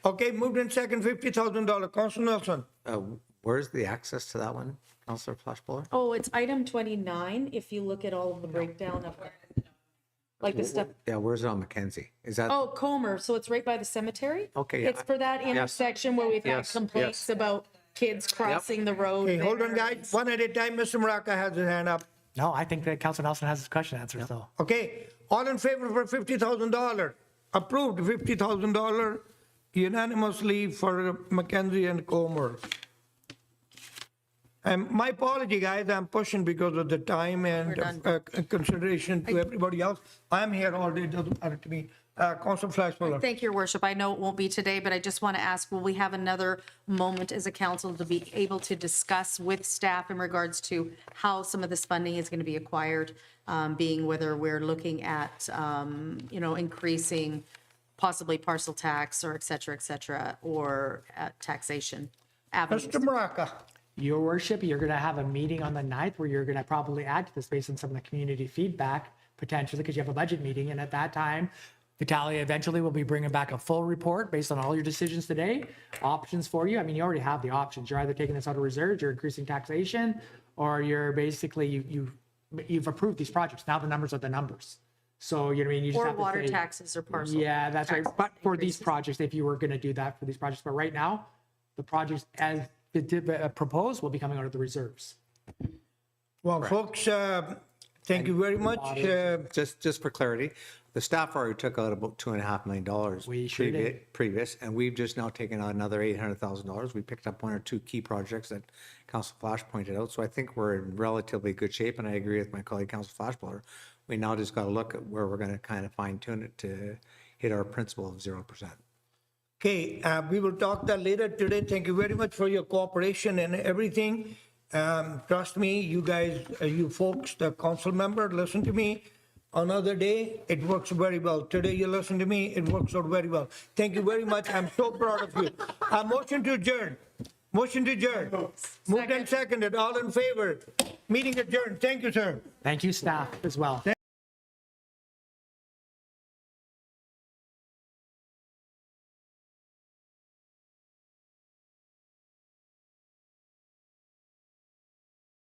Okay, moved in second, $50,000, Councilor Nelson. Where's the access to that one, Councilor Flashbuller? Oh, it's item 29, if you look at all of the breakdown of, like the stuff. Yeah, where's it on Mackenzie? Is that? Oh, Comer, so it's right by the cemetery? Okay, yeah. It's for that intersection where we've had Yes, complaints yes. about kids crossing the road. Okay, hold on, there. guys, one at a time, Mr. Maraca has his hand up. No, I think that Councilor Nelson has his question answered, so. Okay, all in favor for $50,000? Approved $50,000 unanimously for Mackenzie and Comer. And my apology, guys, I'm pushing because of the time and consideration to everybody else. I'm here all day, doesn't matter to me. Councilor Flashfuller. Thank you, Your Worship. I know it won't be today, but I just want to ask, will we have another moment as a council to be able to discuss with staff in regards to how some of this funding is going to be acquired, being whether we're looking at, increasing possibly parcel tax or et cetera, or taxation avenues? Mr. Maraca. Your worship, you're going to have a meeting on the 9th where you're going to probably add to this based on some of the community feedback potentially because you have a budget meeting. And at that time, Vitaly eventually will be bringing back a full report based on all your decisions today, options for you. I mean, you already have the options. You're either taking this out of reserves, you're increasing taxation, or you're basically, you've approved these projects. Now the numbers are the numbers. So, you know what I mean? You just Or have to water say- taxes or parcel. Yeah, that's right. tax But for these increases. projects, if you were going to do that for these projects, but right now, the projects as proposed will be coming out of the reserves. Well, folks, Thank you very much. Just for clarity, the staff already took out about $2.5 million. We sure did. Previous, and we've just now taken out another $800,000. We picked up 1 or 2 key projects that Council Flash pointed out. So I think we're in relatively good shape, and I agree with my colleague, Council Flashballer. We now just got to look at where we're going to kind of fine tune it to hit our principle of 0%. Okay, we will talk that later today. Thank you very much for your cooperation and everything. Trust me, you guys, you folks, the council member, listen to me. Another day, it works very well. Today, you listen to me, it works out very well. Thank you very much. I'm so proud of you. Motion to adjourn. Motion to adjourn. Moved and seconded. All in favor. Meeting adjourned. Thank you, sir. Thank you, staff, as well.